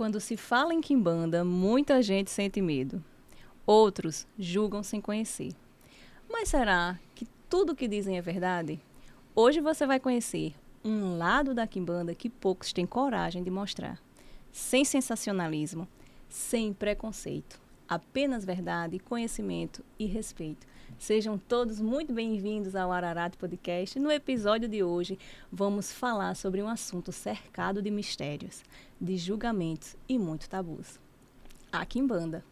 Quando se fala em quimbanda, muita gente sente medo. Outros julgam sem conhecer. Mas será que tudo o que dizem é verdade? Hoje você vai conhecer um lado da quimbanda que poucos têm coragem de mostrar. Sem sensacionalismo, sem preconceito. Apenas verdade, conhecimento e respeito. Sejam todos muito bem-vindos ao Ararate Podcast. No episódio de hoje, vamos falar sobre um assunto cercado de mistérios, de julgamentos e muito tabus. A quimbanda.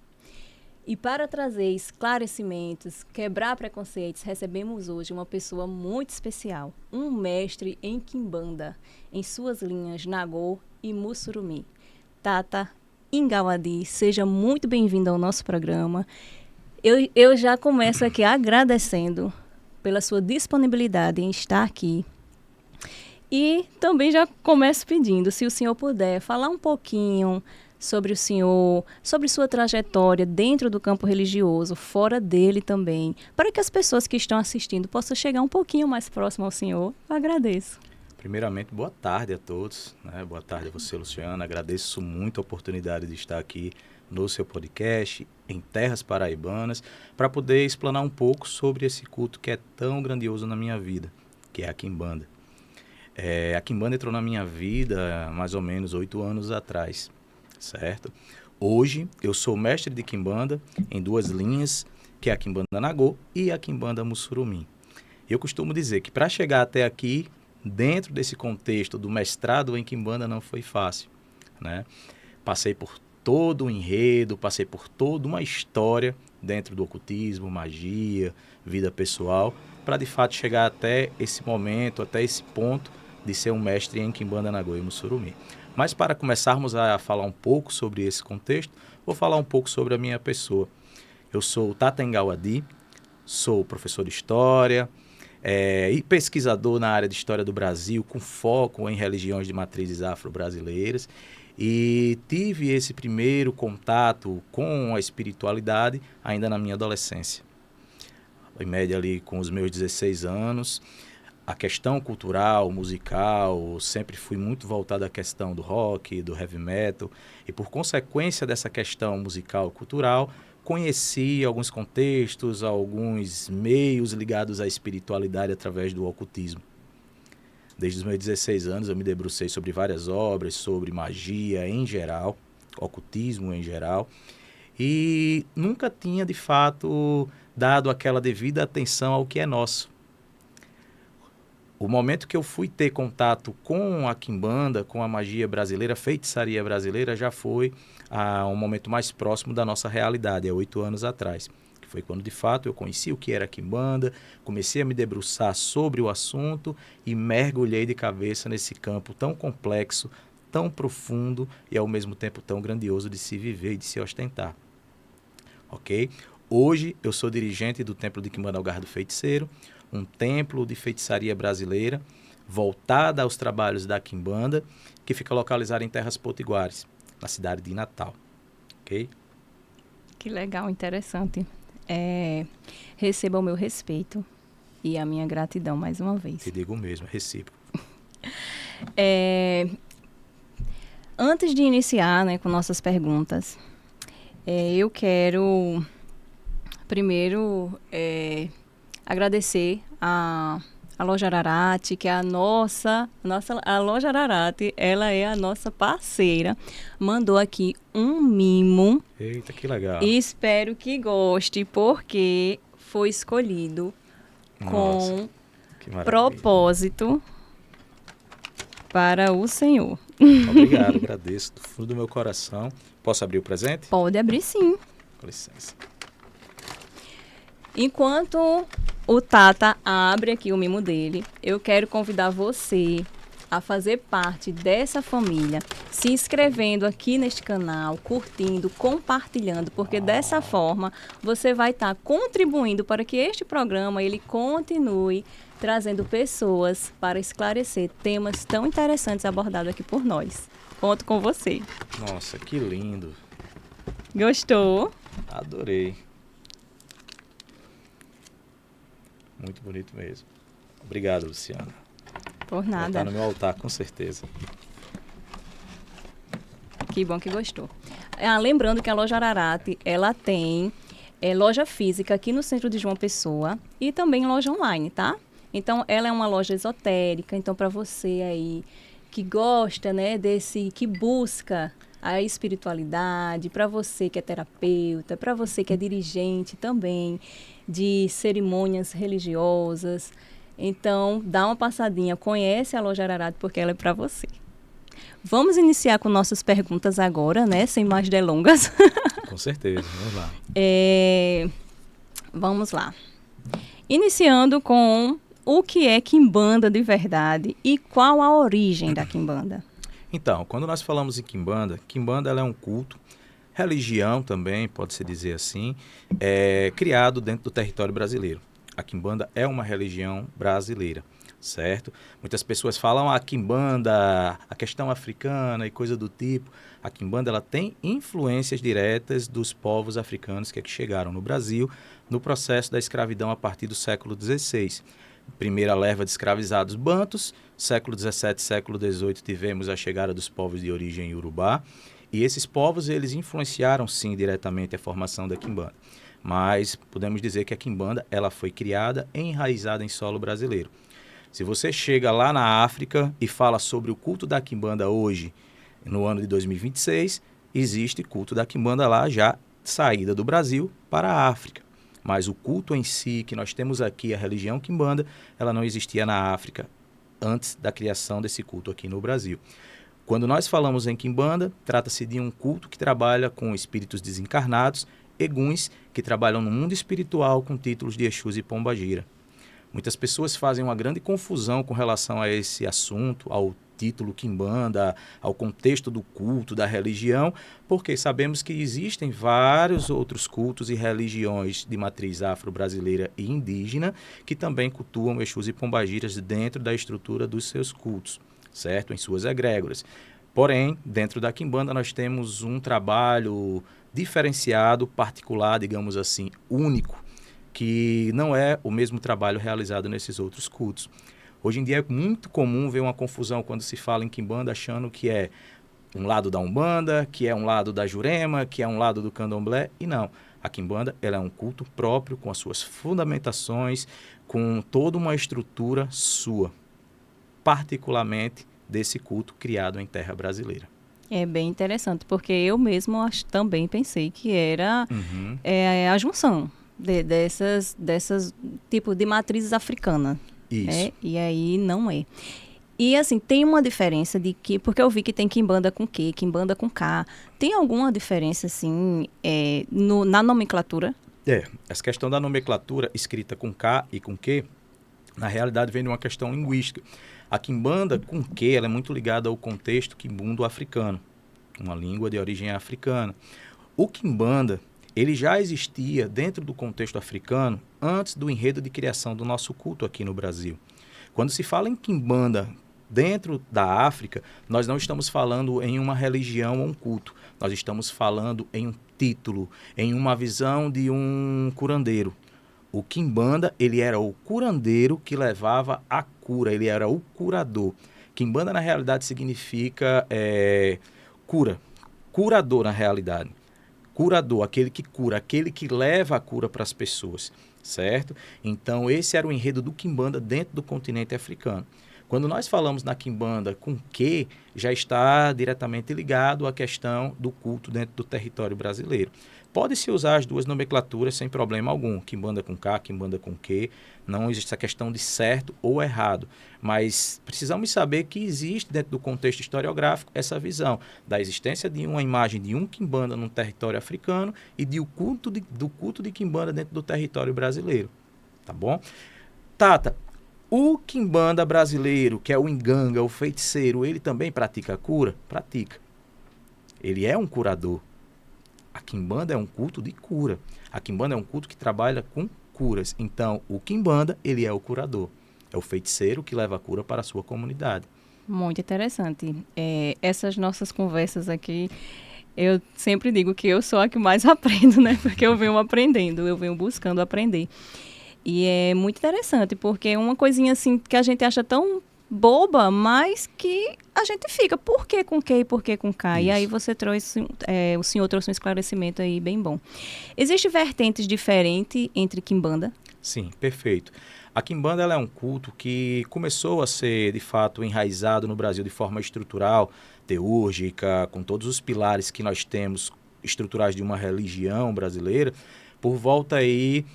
E para trazer esclarecimentos, quebrar preconceitos, recebemos hoje uma pessoa muito especial, um mestre em quimbanda, em suas linhas Nagô e Mussurumi. Tata Ingawadi, seja muito bem-vindo ao nosso programa. Eu já começo aqui agradecendo pela sua disponibilidade em estar aqui. E também já começo pedindo, se o senhor puder, falar um pouquinho sobre o senhor, sobre sua trajetória dentro do campo religioso, fora dele também, para que as pessoas que estão assistindo possam chegar um pouquinho mais próximo ao senhor. Eu agradeço. Primeiramente, boa tarde a todos, né? Boa tarde a você, Luciana. Agradeço muito a oportunidade de estar aqui no seu podcast, em Terras Paraibanas, para poder explanar um pouco sobre esse culto que é tão grandioso na minha vida, que é a quimbanda. A quimbanda entrou na minha vida há mais ou menos 8 anos atrás, certo? Hoje, eu sou mestre de quimbanda em 2 linhas, que é a quimbanda Nagô e a quimbanda Mussurumi. Eu costumo dizer que para chegar até aqui, dentro desse contexto do mestrado em quimbanda, não foi fácil, né? Passei por todo o enredo, passei por toda uma história dentro do ocultismo, magia, vida pessoal, para de fato chegar até esse momento, até esse ponto de ser um mestre em quimbanda Nagô e Mussurumi. Mas para começarmos a falar um pouco sobre esse contexto, vou falar um pouco sobre a minha pessoa. Eu sou o Tata Ingawadi, sou professor de história, e pesquisador na área de história do Brasil, com foco em religiões de matrizes afro-brasileiras, e tive esse primeiro contato com a espiritualidade ainda na minha adolescência. Em média ali com os meus 16 anos, a questão cultural, musical, sempre fui muito voltado à questão do rock, do heavy metal, e por consequência dessa questão musical cultural, conheci alguns contextos, alguns meios ligados à espiritualidade através do ocultismo. Desde os meus 16 anos eu me debrucei sobre várias obras, sobre magia em geral, ocultismo em geral, e nunca tinha de fato dado aquela devida atenção ao que é nosso. O momento que eu fui ter contato com a quimbanda, com a magia brasileira, a feitiçaria brasileira, já foi um momento mais próximo da nossa realidade, há 8 anos atrás. Que foi quando, de fato, eu conheci o que era a quimbanda, comecei a me debruçar sobre o assunto e mergulhei de cabeça nesse campo tão complexo, tão profundo e, ao mesmo tempo, tão grandioso de se viver e de se ostentar. Ok? Hoje, eu sou dirigente do Templo de Quimbanda Algar do Feiticeiro, um templo de feitiçaria brasileira voltada aos trabalhos da quimbanda, que fica localizado em Terras Potiguares, na cidade de Natal. Ok? Que legal, interessante. Receba o meu respeito e a minha gratidão mais uma vez. Te digo mesmo, é recíproco. Antes de iniciar, né, com nossas perguntas, eu quero primeiro agradecer a Loja Ararate, que é a Loja Ararate, ela é a nossa parceira. Mandou aqui um mimo. Eita, que legal. E espero que goste, porque foi escolhido com propósito para o senhor. Obrigado, agradeço do fundo do meu coração. Posso abrir o presente? Pode abrir, sim. Com licença. Enquanto o Tata abre aqui o mimo dele, eu quero convidar você a fazer parte dessa família, se inscrevendo aqui neste canal, curtindo, compartilhando, porque dessa forma você vai estar contribuindo para que este programa ele continue trazendo pessoas para esclarecer temas tão interessantes abordados aqui por nós. Conto com você. Nossa, que lindo. Gostou? Adorei. Muito bonito mesmo. Obrigado, Luciana. Por nada. Vai estar no meu altar, com certeza. Que bom que gostou. Lembrando que a loja Ararate, ela tem loja física aqui no centro de João Pessoa e também loja online, tá? Então, ela é uma loja esotérica. Então, para você aí que gosta, né, que busca a espiritualidade, para você que é terapeuta, para você que é dirigente também de cerimônias religiosas. Então, dá uma passadinha, conhece a loja Ararate porque ela é para você. Vamos iniciar com nossas perguntas agora, né? Sem mais delongas. Com certeza, vamos lá. Vamos lá. Iniciando com o que é quimbanda de verdade e qual a origem da quimbanda? Então, quando nós falamos em quimbanda, quimbanda ela é um culto, religião também, pode-se dizer assim, criado dentro do território brasileiro. A quimbanda é uma religião brasileira, certo? Muitas pessoas falam a quimbanda, a questão africana e coisa do tipo. A quimbanda ela tem influências diretas dos povos africanos que chegaram no Brasil no processo da escravidão a partir do século XVI. Primeira leva de escravizados bantos, século XVII, século XVIII tivemos a chegada dos povos de origem iorubá, e esses povos eles influenciaram sim diretamente a formação da quimbanda. Mas podemos dizer que a quimbanda ela foi criada e enraizada em solo brasileiro. Se você chega lá na África e fala sobre o culto da quimbanda hoje, no ano de 2026, existe culto da quimbanda lá já saída do Brasil para a África. Mas o culto em si, que nós temos aqui, a religião quimbanda, ela não existia na África antes da criação desse culto aqui no Brasil. Quando nós falamos em quimbanda, trata-se de um culto que trabalha com espíritos desencarnados, eguns, que trabalham no mundo espiritual com títulos de Exus e Pombagira. Muitas pessoas fazem uma grande confusão com relação a esse assunto, ao título quimbanda, ao contexto do culto, da religião, porque sabemos que existem vários outros cultos e religiões de matriz afro-brasileira e indígena que também cultuam Exus e Pombagiras dentro da estrutura dos seus cultos, certo? Em suas egrégoras. Porém, dentro da quimbanda nós temos um trabalho diferenciado, particular, digamos assim, único, que não é o mesmo trabalho realizado nesses outros cultos. Hoje em dia é muito comum ver uma confusão quando se fala em quimbanda, achando que é um lado da Umbanda, que é um lado da Jurema, que é um lado do Candomblé, e não. A quimbanda ela é um culto próprio, com as suas fundamentações, com toda uma estrutura sua, particularmente desse culto criado em terra brasileira. É bem interessante, porque eu mesmo também pensei que era a junção dessas tipo de matrizes africanas. Isso. E aí não é. E assim, tem uma diferença de que, porque eu vi que tem quimbanda com Q, quimbanda com K. Tem alguma diferença, assim, na nomenclatura? Essa questão da nomenclatura escrita com K e com Q, na realidade vem de uma questão linguística. A quimbanda com Q, ela é muito ligada ao contexto quimbundo africano, uma língua de origem africana. O quimbanda, ele já existia dentro do contexto africano antes do enredo de criação do nosso culto aqui no Brasil. Quando se fala em quimbanda dentro da África, nós não estamos falando em uma religião ou um culto. Nós estamos falando em um título, em uma visão de um curandeiro. O quimbanda, ele era o curandeiro que levava a cura, ele era o curador. Quimbanda, na realidade, significa cura, curador, na realidade. Curador, aquele que cura, aquele que leva a cura para as pessoas, certo? Então, esse era o enredo do quimbanda dentro do continente africano. Quando nós falamos na quimbanda com Q, já está diretamente ligado à questão do culto dentro do território brasileiro. Pode-se usar as duas nomenclaturas sem problema algum, quimbanda com K, quimbanda com Q, não existe essa questão de certo ou errado, mas precisamos saber que existe dentro do contexto historiográfico essa visão da existência de uma imagem de um quimbanda no território africano e do culto de quimbanda dentro do território brasileiro, tá bom? Tata, o quimbanda brasileiro, que é o inganga, o feiticeiro, ele também pratica a cura? Pratica. Ele é um curador. A quimbanda é um culto de cura. A quimbanda é um culto que trabalha com curas. Então, o quimbanda, ele é o curador. É o feiticeiro que leva a cura para a sua comunidade. Muito interessante. Essas nossas conversas aqui, eu sempre digo que eu sou a que mais aprendo, né? Porque eu venho aprendendo, eu venho buscando aprender. E é muito interessante, porque é uma coisinha assim que a gente acha tão boba, mas que a gente fica, por que com Q e por que com K? E aí Isso. você trouxe, o senhor trouxe um esclarecimento aí bem bom. Existem vertentes diferentes entre Quimbanda? Sim, perfeito. A Quimbanda ela é um culto que começou a ser, de fato, enraizado no Brasil de forma estrutural, teúrgica, com todos os pilares que nós temos estruturais de uma religião brasileira, por volta aí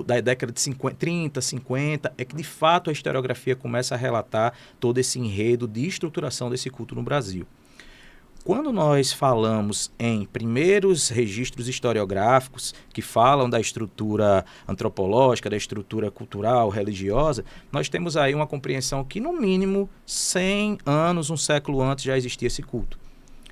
da década de 50, 30, 50, é que de fato a historiografia começa a relatar todo esse enredo de estruturação desse culto no Brasil. Quando nós falamos em primeiros registros historiográficos que falam da estrutura antropológica, da estrutura cultural, religiosa, nós temos aí uma compreensão que, no mínimo, 100 anos, um século antes, já existia esse culto,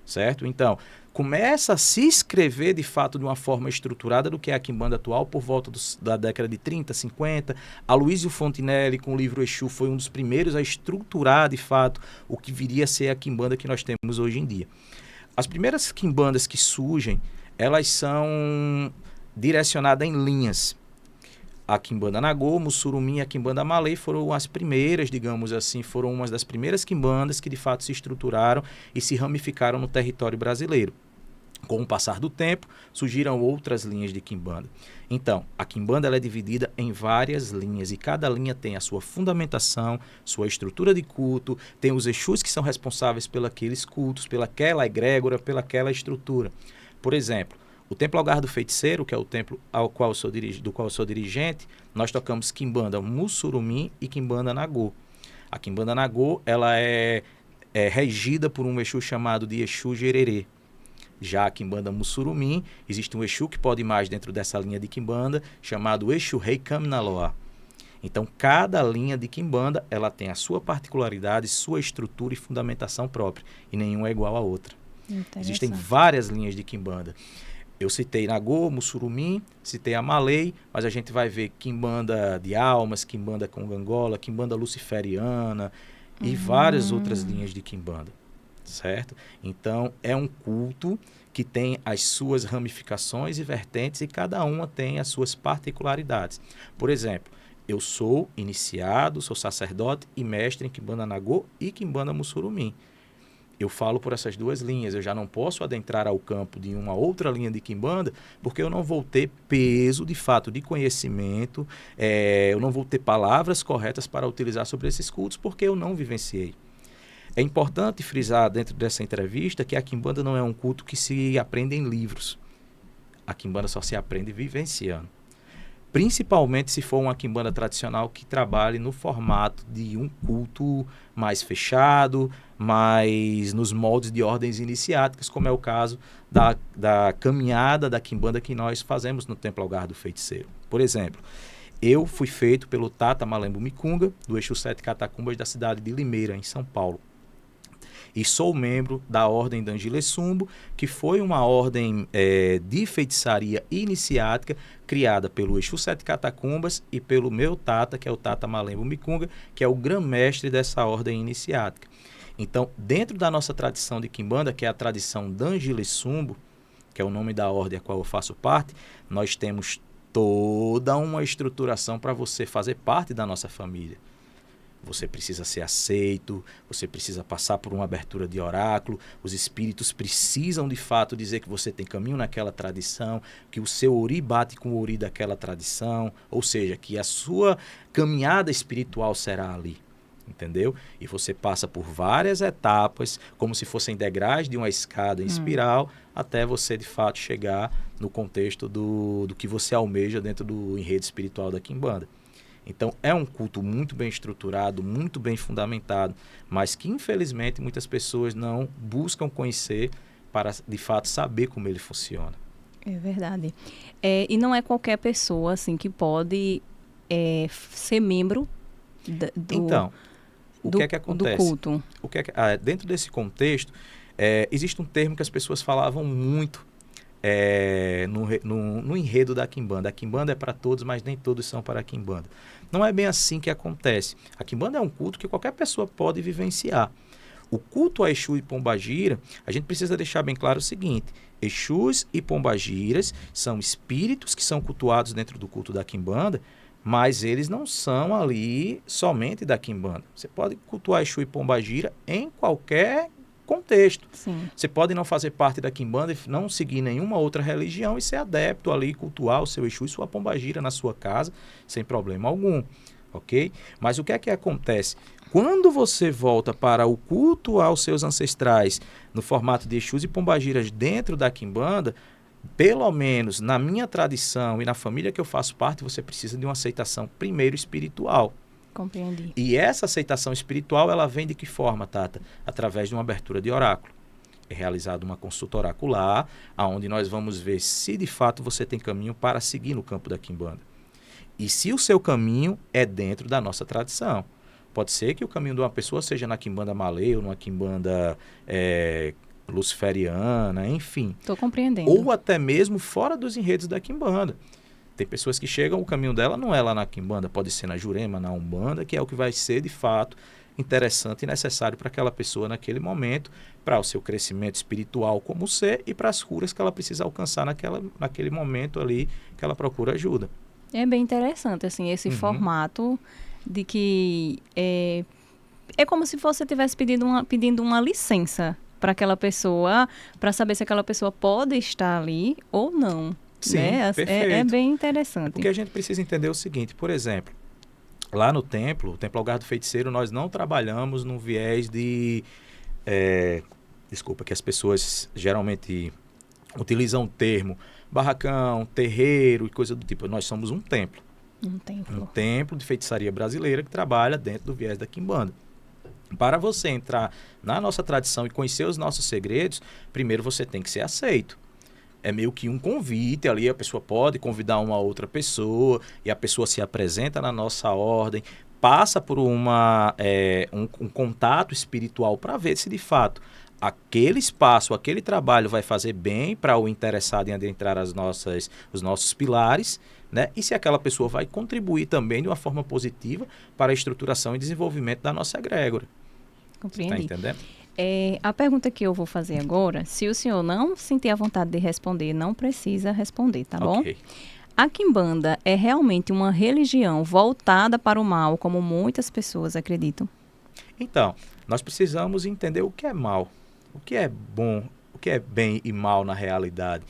certo? Então, começa a se escrever, de fato, de uma forma estruturada do que é a Quimbanda atual, por volta da década de 30, 50. Aloysio Fontinelli, com o livro Exu, foi um dos primeiros a estruturar, de fato, o que viria a ser a Quimbanda que nós temos hoje em dia. As primeiras quimbandas que surgem, elas são direcionadas em linhas. A Quimbanda Nagô, Mussurumim e a Quimbanda Malay foram as primeiras, digamos assim, foram umas das primeiras quimbandas que de fato se estruturaram e se ramificaram no território brasileiro. Com o passar do tempo, surgiram outras linhas de quimbanda. Então, a quimbanda ela é dividida em várias linhas e cada linha tem a sua fundamentação, sua estrutura de culto, tem os Exus que são responsáveis pelos cultos, pelaquela egrégora, pelaquela estrutura. Por exemplo, o Templo Algar do Feiticeiro, que é o templo do qual eu sou dirigente, nós tocamos quimbanda Mussurumim e quimbanda Nagô. A quimbanda Nagô ela é regida por um Exu chamado de Exu Gererê. Já a Quimbanda Mussurumim, existe um Exu que pode ir mais dentro dessa linha de Quimbanda, chamado Exu Rei Kaminaloa. Então, cada linha de Quimbanda, ela tem a sua particularidade, sua estrutura e fundamentação própria, e nenhuma é igual à outra. Existem várias linhas de Quimbanda. Eu citei Nagô, Mussurumim, citei a Malay, mas a gente vai ver Quimbanda de Almas, Quimbanda Congangola, Quimbanda Luciferiana e várias outras linhas de Quimbanda. Certo? Então, é um culto que tem as suas ramificações e vertentes e cada uma tem as suas particularidades. Por exemplo, eu sou iniciado, sou sacerdote e mestre em Quimbanda Nagô e Quimbanda Mussurumim. Eu falo por essas duas linhas, eu já não posso adentrar ao campo de uma outra linha de Quimbanda, porque eu não vou ter peso, de fato, de conhecimento, eu não vou ter palavras corretas para utilizar sobre esses cultos, porque eu não vivenciei. É importante frisar dentro dessa entrevista que a Quimbanda não é um culto que se aprende em livros. A Quimbanda só se aprende vivenciando. Principalmente se for uma Quimbanda tradicional que trabalhe no formato de um culto mais fechado, mais nos moldes de ordens iniciáticas, como é o caso da caminhada da Quimbanda que nós fazemos no Templo Algar do Feiticeiro. Por exemplo, eu fui feito pelo Tata Malembo Micunga, do Exu Sete Catacumbas da cidade de Limeira, em São Paulo. E sou membro da Ordem Dangile Sumbo, que foi uma ordem de feitiçaria iniciática criada pelo Exu Sete Catacumbas e pelo meu Tata, que é o Tata Malembo Micunga, que é o grão-mestre dessa ordem iniciática. Então, dentro da nossa tradição de Quimbanda, que é a tradição Dangile Sumbo, que é o nome da ordem a qual eu faço parte, nós temos toda uma estruturação para você fazer parte da nossa família. Você precisa ser aceito, você precisa passar por uma abertura de oráculo, os espíritos precisam de fato dizer que você tem caminho naquela tradição, que o seu ori bate com o ori daquela tradição, ou seja, que a sua caminhada espiritual será ali, entendeu? E você passa por várias etapas, como se fossem degraus de uma escada em espiral, até você de fato chegar no contexto do que você almeja dentro do enredo espiritual da Quimbanda. Então, é um culto muito bem estruturado, muito bem fundamentado, mas que, infelizmente, muitas pessoas não buscam conhecer para, de fato, saber como ele funciona. É verdade. E não é qualquer pessoa, assim, que pode ser membro Então, o que é que acontece? Do culto. Dentro desse contexto, existe um termo que as pessoas falavam muito no enredo da Quimbanda. A Quimbanda é para todos, mas nem todos são para a Quimbanda. Não é bem assim que acontece. A Quimbanda é um culto que qualquer pessoa pode vivenciar. O culto a Exu e Pombagira, a gente precisa deixar bem claro o seguinte: Exus e Pombagiras são espíritos que são cultuados dentro do culto da Quimbanda, mas eles não são ali somente da quimbanda. Você pode cultuar Exu e Pombagira em qualquer contexto. Sim. Você pode não fazer parte da quimbanda e não seguir nenhuma outra religião e ser adepto ali, cultuar o seu Exu e sua Pombagira na sua casa, sem problema algum, ok? Mas o que é que acontece? Quando você volta para o culto aos seus ancestrais no formato de Exus e Pombagiras dentro da quimbanda, pelo menos na minha tradição e na família que eu faço parte, você precisa de uma aceitação primeiro espiritual. Compreendi. E essa aceitação espiritual, ela vem de que forma, Tata? Através de uma abertura de oráculo. É realizada uma consulta oracular, onde nós vamos ver se de fato você tem caminho para seguir no campo da quimbanda. E se o seu caminho é dentro da nossa tradição. Pode ser que o caminho de uma pessoa seja na quimbanda malê ou numa quimbanda luciferiana, enfim. Estou compreendendo. Ou até mesmo fora dos enredos da quimbanda. Tem pessoas que chegam, o caminho dela não é lá na quimbanda, pode ser na Jurema, na Umbanda, que é o que vai ser, de fato, interessante e necessário para aquela pessoa naquele momento, para o seu crescimento espiritual como ser e para as curas que ela precisa alcançar naquele momento ali que ela procura ajuda. É bem interessante, assim, esse formato de que é como se você estivesse pedindo uma licença para aquela pessoa, para saber se aquela pessoa pode estar ali ou não. Sim, né? perfeito. É bem interessante. Porque a gente precisa entender o seguinte, por exemplo, lá no templo, o Templo Algar do Feiticeiro, nós não trabalhamos num viés de... desculpa, que as pessoas geralmente utilizam o termo barracão, terreiro e coisa do tipo. Nós somos um templo. Um templo. Um templo de feitiçaria brasileira que trabalha dentro do viés da quimbanda. Para você entrar na nossa tradição e conhecer os nossos segredos, primeiro você tem que ser aceito. É meio que um convite ali, a pessoa pode convidar uma outra pessoa e a pessoa se apresenta na nossa ordem, passa por um contato espiritual para ver se de fato aquele espaço, aquele trabalho vai fazer bem para o interessado em adentrar os nossos pilares, né? E se aquela pessoa vai contribuir também de uma forma positiva para a estruturação e desenvolvimento da nossa egrégora. Compreendi. Está entendendo? A pergunta que eu vou fazer agora, se o senhor não sentir a vontade de responder, não precisa responder, tá bom? Ok. A quimbanda é realmente uma religião voltada para o mal, como muitas pessoas acreditam? Então, nós precisamos entender o que é mal, o que é bom, o que é bem e mal na realidade.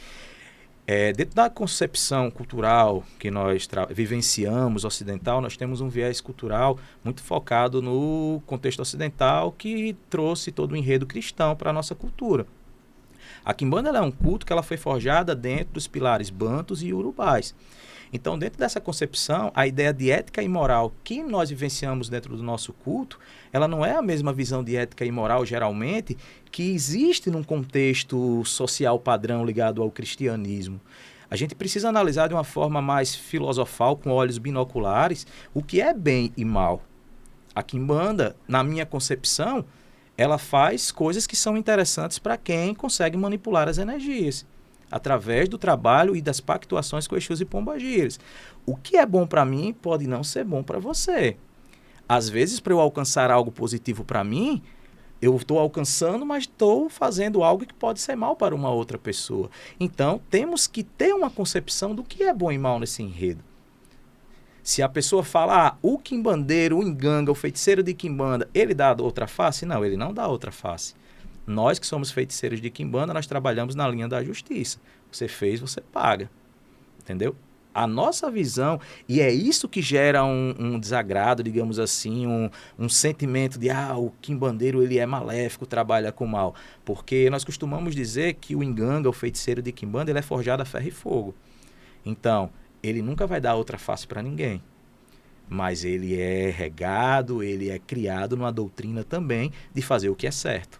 Dentro da concepção cultural que nós vivenciamos ocidental, nós temos um viés cultural muito focado no contexto ocidental que trouxe todo o enredo cristão para a nossa cultura. A quimbanda ela é um culto que ela foi forjada dentro dos pilares bantus e urubais. Então, dentro dessa concepção, a ideia de ética e moral que nós vivenciamos dentro do nosso culto, ela não é a mesma visão de ética e moral, geralmente, que existe num contexto social padrão ligado ao cristianismo. A gente precisa analisar de uma forma mais filosofal, com olhos binoculares, o que é bem e mal. A quimbanda, na minha concepção, ela faz coisas que são interessantes para quem consegue manipular as energias, através do trabalho e das pactuações com Exus e Pombagiras. O que é bom para mim pode não ser bom para você. Às vezes, para eu alcançar algo positivo para mim, eu estou alcançando, mas estou fazendo algo que pode ser mal para uma outra pessoa. Então, temos que ter uma concepção do que é bom e mal nesse enredo. Se a pessoa fala, o quimbandeiro, o enganga, o feiticeiro de quimbanda, ele dá outra face? Não, ele não dá outra face. Nós que somos feiticeiros de quimbanda, nós trabalhamos na linha da justiça. Você fez, você paga. Entendeu? A nossa visão, e é isso que gera um desagrado, digamos assim, um sentimento de, o quimbandeiro ele é maléfico, trabalha com mal. Porque nós costumamos dizer que o enganga, o feiticeiro de quimbanda, ele é forjado a ferro e fogo. Então, ele nunca vai dar outra face para ninguém. Mas ele é regado, ele é criado numa doutrina também de fazer o que é certo.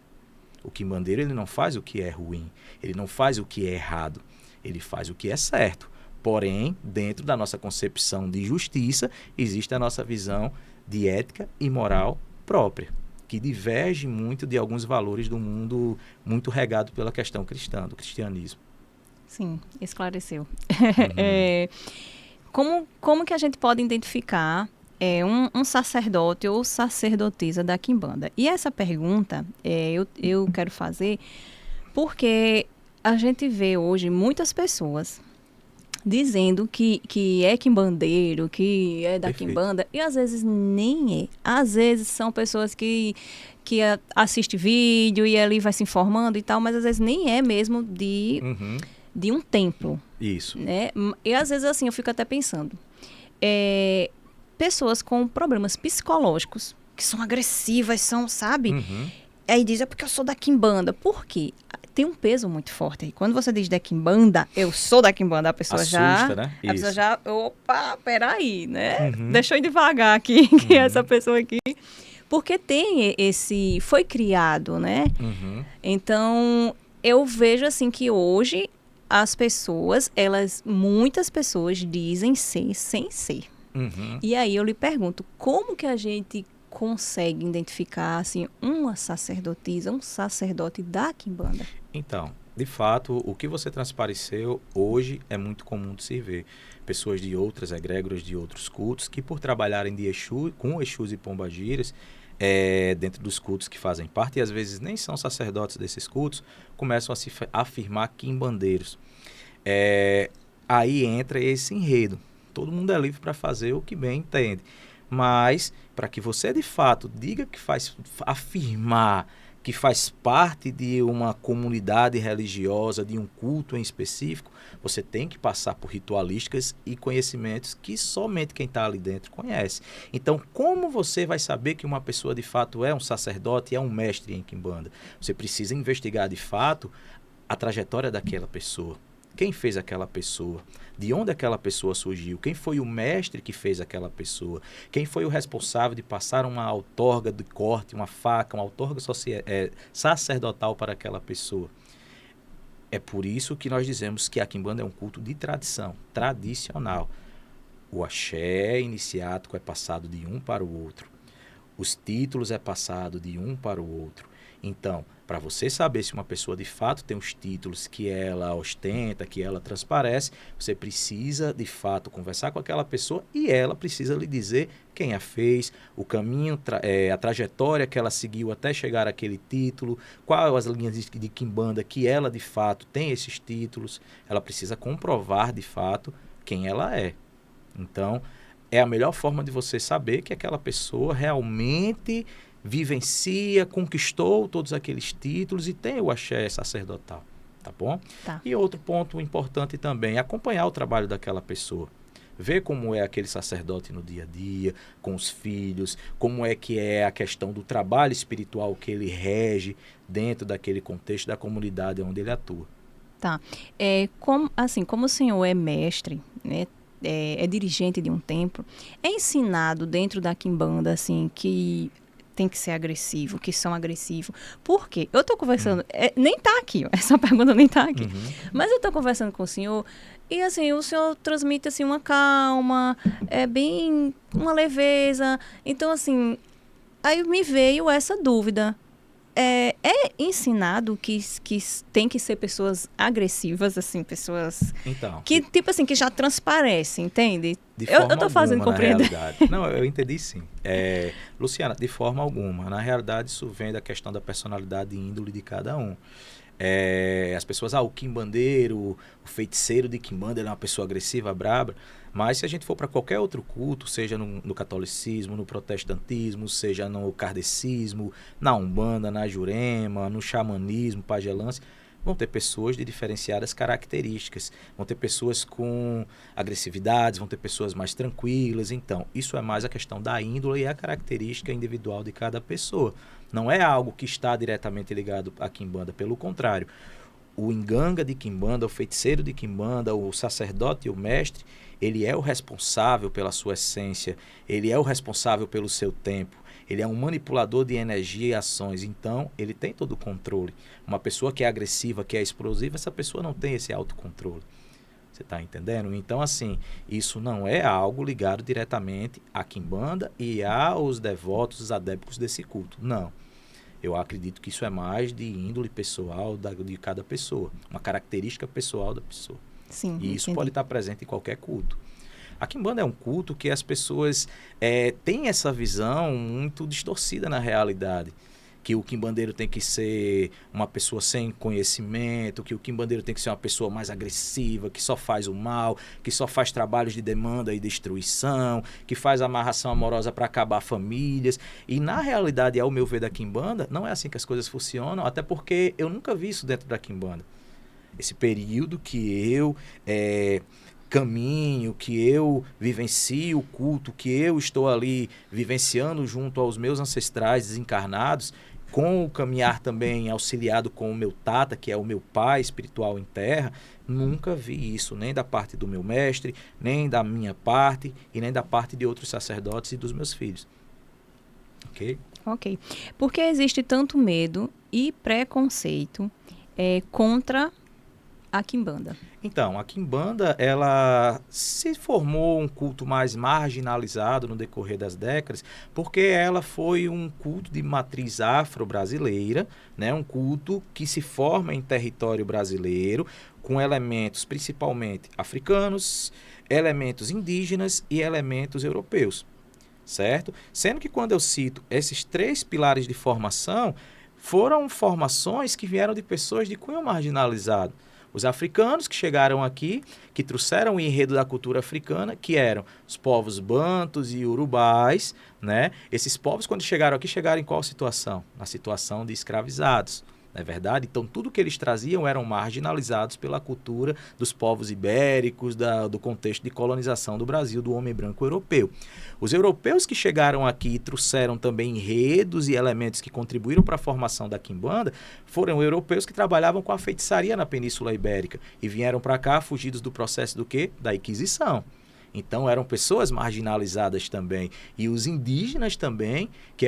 O quimbandeiro ele não faz o que é ruim, ele não faz o que é errado, ele faz o que é certo. Porém, dentro da nossa concepção de justiça, existe a nossa visão de ética e moral própria, que diverge muito de alguns valores do mundo muito regado pela questão cristã, do cristianismo. Sim, esclareceu. Como que a gente pode identificar um sacerdote ou sacerdotisa da quimbanda? E essa pergunta eu quero fazer porque a gente vê hoje muitas pessoas dizendo que é quimbandeiro, que é da Perfeito. quimbanda, e às vezes nem é. Às vezes são pessoas que assistem vídeo e ali vai se informando e tal, mas às vezes nem é mesmo Uhum. de um templo, Isso. né? E às vezes assim, eu fico até pensando, pessoas com problemas psicológicos, que são agressivas, sabe? Uhum. Aí diz, é porque eu sou da quimbanda. Por quê? Tem um peso muito forte aí. Quando você diz da quimbanda, eu sou da quimbanda, a pessoa Assusta, né? A pessoa Isso. já, opa, peraí, né? Uhum. Deixa eu ir devagar aqui, que Uhum. essa pessoa aqui. Porque foi criado, né? Uhum. Então, eu vejo assim que hoje as pessoas, muitas pessoas dizem ser sem ser. Uhum. E aí eu lhe pergunto, como que a gente consegue identificar assim uma sacerdotisa, um sacerdote da quimbanda? Então, de fato, o que você transpareceu hoje é muito comum de se ver. Pessoas de outras egrégoras, de outros cultos, que por trabalharem de Exu, com Exus e Pombagiras, dentro dos cultos que fazem parte, e às vezes nem são sacerdotes desses cultos, começam a se afirmar quimbandeiros. Aí entra esse enredo. Todo mundo é livre para fazer o que bem entende. Mas, para que você de fato diga que afirmar que faz parte de uma comunidade religiosa, de um culto em específico, você tem que passar por ritualísticas e conhecimentos que somente quem está ali dentro conhece. Então, como você vai saber que uma pessoa de fato é um sacerdote e é um mestre em quimbanda? Você precisa investigar de fato a trajetória daquela pessoa. Quem fez aquela pessoa? De onde aquela pessoa surgiu? Quem foi o mestre que fez aquela pessoa? Quem foi o responsável de passar uma outorga de corte, uma faca, uma outorga sacerdotal para aquela pessoa? É por isso que nós dizemos que a quimbanda é um culto de tradição, tradicional. O axé iniciático é passado de um para o outro. Os títulos é passado de um para o outro. Então, para você saber se uma pessoa de fato tem os títulos que ela ostenta, que ela transparece, você precisa de fato conversar com aquela pessoa e ela precisa lhe dizer quem a fez, o caminho, a trajetória que ela seguiu até chegar àquele título, quais as linhas de quimbanda que ela de fato tem esses títulos. Ela precisa comprovar de fato quem ela é. Então, é a melhor forma de você saber que aquela pessoa realmente vivencia, conquistou todos aqueles títulos e tem o axé sacerdotal, tá bom? Tá. E outro ponto importante também é acompanhar o trabalho daquela pessoa. Ver como é aquele sacerdote no dia a dia, com os filhos, como é que é a questão do trabalho espiritual que ele rege dentro daquele contexto da comunidade onde ele atua. Tá. Como o senhor é mestre, né? É dirigente de um templo, é ensinado dentro da quimbanda, assim, que tem que ser agressivo, que são agressivos. Por quê? Eu tô conversando, nem tá aqui, ó, essa pergunta nem tá aqui. Mas eu tô conversando com o senhor e, assim, o senhor transmite, assim, uma calma, bem uma leveza. Então, assim, aí me veio essa dúvida. É ensinado que tem que ser pessoas agressivas, assim, pessoas Então, que, tipo assim, que já transparecem, entende? de Eu forma tô fazendo alguma, na compreender. realidade. Não, eu entendi sim. Luciana, de forma alguma. Na realidade, isso vem da questão da personalidade e índole de cada um. As pessoas, o quimbandeiro, o feiticeiro de quimbanda, ele é uma pessoa agressiva, braba. Mas se a gente for para qualquer outro culto, seja no catolicismo, no protestantismo, seja no kardecismo, na umbanda, na jurema, no xamanismo, pagelância, vão ter pessoas de diferenciadas características, vão ter pessoas com agressividades, vão ter pessoas mais tranquilas. Então, isso é mais a questão da índole e a característica individual de cada pessoa. Não é algo que está diretamente ligado à quimbanda, pelo contrário. O inganga de quimbanda, o feiticeiro de quimbanda, o sacerdote e o mestre, ele é o responsável pela sua essência, ele é o responsável pelo seu tempo, ele é um manipulador de energia e ações, então ele tem todo o controle. Uma pessoa que é agressiva, que é explosiva, essa pessoa não tem esse autocontrole. Você está entendendo? Então, assim, isso não é algo ligado diretamente à quimbanda e aos devotos, os adeptos desse culto. Não. Eu acredito que isso é mais de índole pessoal de cada pessoa, uma característica pessoal da pessoa. Sim, E isso entendi. pode estar presente em qualquer culto. A quimbanda é um culto que as pessoas têm essa visão muito distorcida na realidade, que o quimbandeiro tem que ser uma pessoa sem conhecimento, que o quimbandeiro tem que ser uma pessoa mais agressiva, que só faz o mal, que só faz trabalhos de demanda e destruição, que faz amarração amorosa para acabar famílias. E na realidade, ao meu ver da quimbanda, não é assim que as coisas funcionam, até porque eu nunca vi isso dentro da quimbanda. Esse período que eu caminho, que eu vivencio o culto, que eu estou ali vivenciando junto aos meus ancestrais desencarnados, com o caminhar também auxiliado com o meu tata, que é o meu pai espiritual em terra, nunca vi isso, nem da parte do meu mestre, nem da minha parte e nem da parte de outros sacerdotes e dos meus filhos. Ok? Ok. Por que existe tanto medo e preconceito contra a quimbanda? Então, a quimbanda, ela se formou um culto mais marginalizado no decorrer das décadas, porque ela foi um culto de matriz afro-brasileira, né? Um culto que se forma em território brasileiro, com elementos principalmente africanos, elementos indígenas e elementos europeus, certo? Sendo que quando eu cito esses 3 pilares de formação, foram formações que vieram de pessoas de cunho marginalizado. Os africanos que chegaram aqui, que trouxeram o enredo da cultura africana, que eram os povos bantus e urubais, né? Esses povos, quando chegaram aqui, chegaram em qual situação? Na situação de escravizados, não é verdade? Então, tudo que eles traziam eram marginalizados pela cultura dos povos ibéricos, do contexto de colonização do Brasil, do homem branco europeu. Os europeus que chegaram aqui e trouxeram também enredos e elementos que contribuíram para a formação da quimbanda foram europeus que trabalhavam com a feitiçaria na Península Ibérica e vieram para cá fugidos do processo do quê? Da Inquisição. Então eram pessoas marginalizadas também. E os indígenas também, que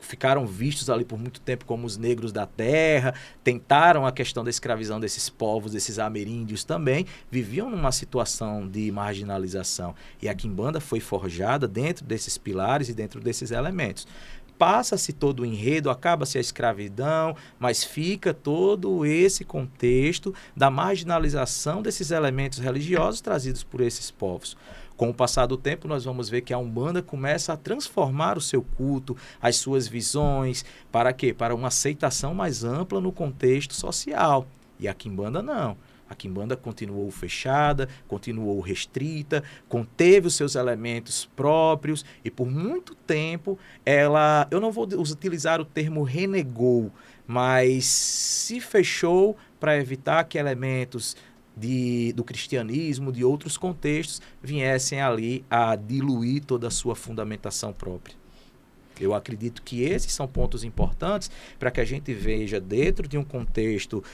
ficaram vistos ali por muito tempo como os negros da terra, tentaram a questão da escravidão desses povos, desses ameríndios também, viviam numa situação de marginalização. E a quimbanda foi forjada dentro desses pilares e dentro desses elementos. Passa-se todo o enredo, acaba-se a escravidão, mas fica todo esse contexto da marginalização desses elementos religiosos trazidos por esses povos. Com o passar do tempo, nós vamos ver que a Umbanda começa a transformar o seu culto, as suas visões, para quê? Para uma aceitação mais ampla no contexto social. E a quimbanda não. A quimbanda continuou fechada, continuou restrita, conteve os seus elementos próprios e por muito tempo eu não vou utilizar o termo renegou, mas se fechou para evitar que elementos do cristianismo, de outros contextos, viessem ali a diluir toda a sua fundamentação própria. Eu acredito que esses são pontos importantes para que a gente veja dentro de um contexto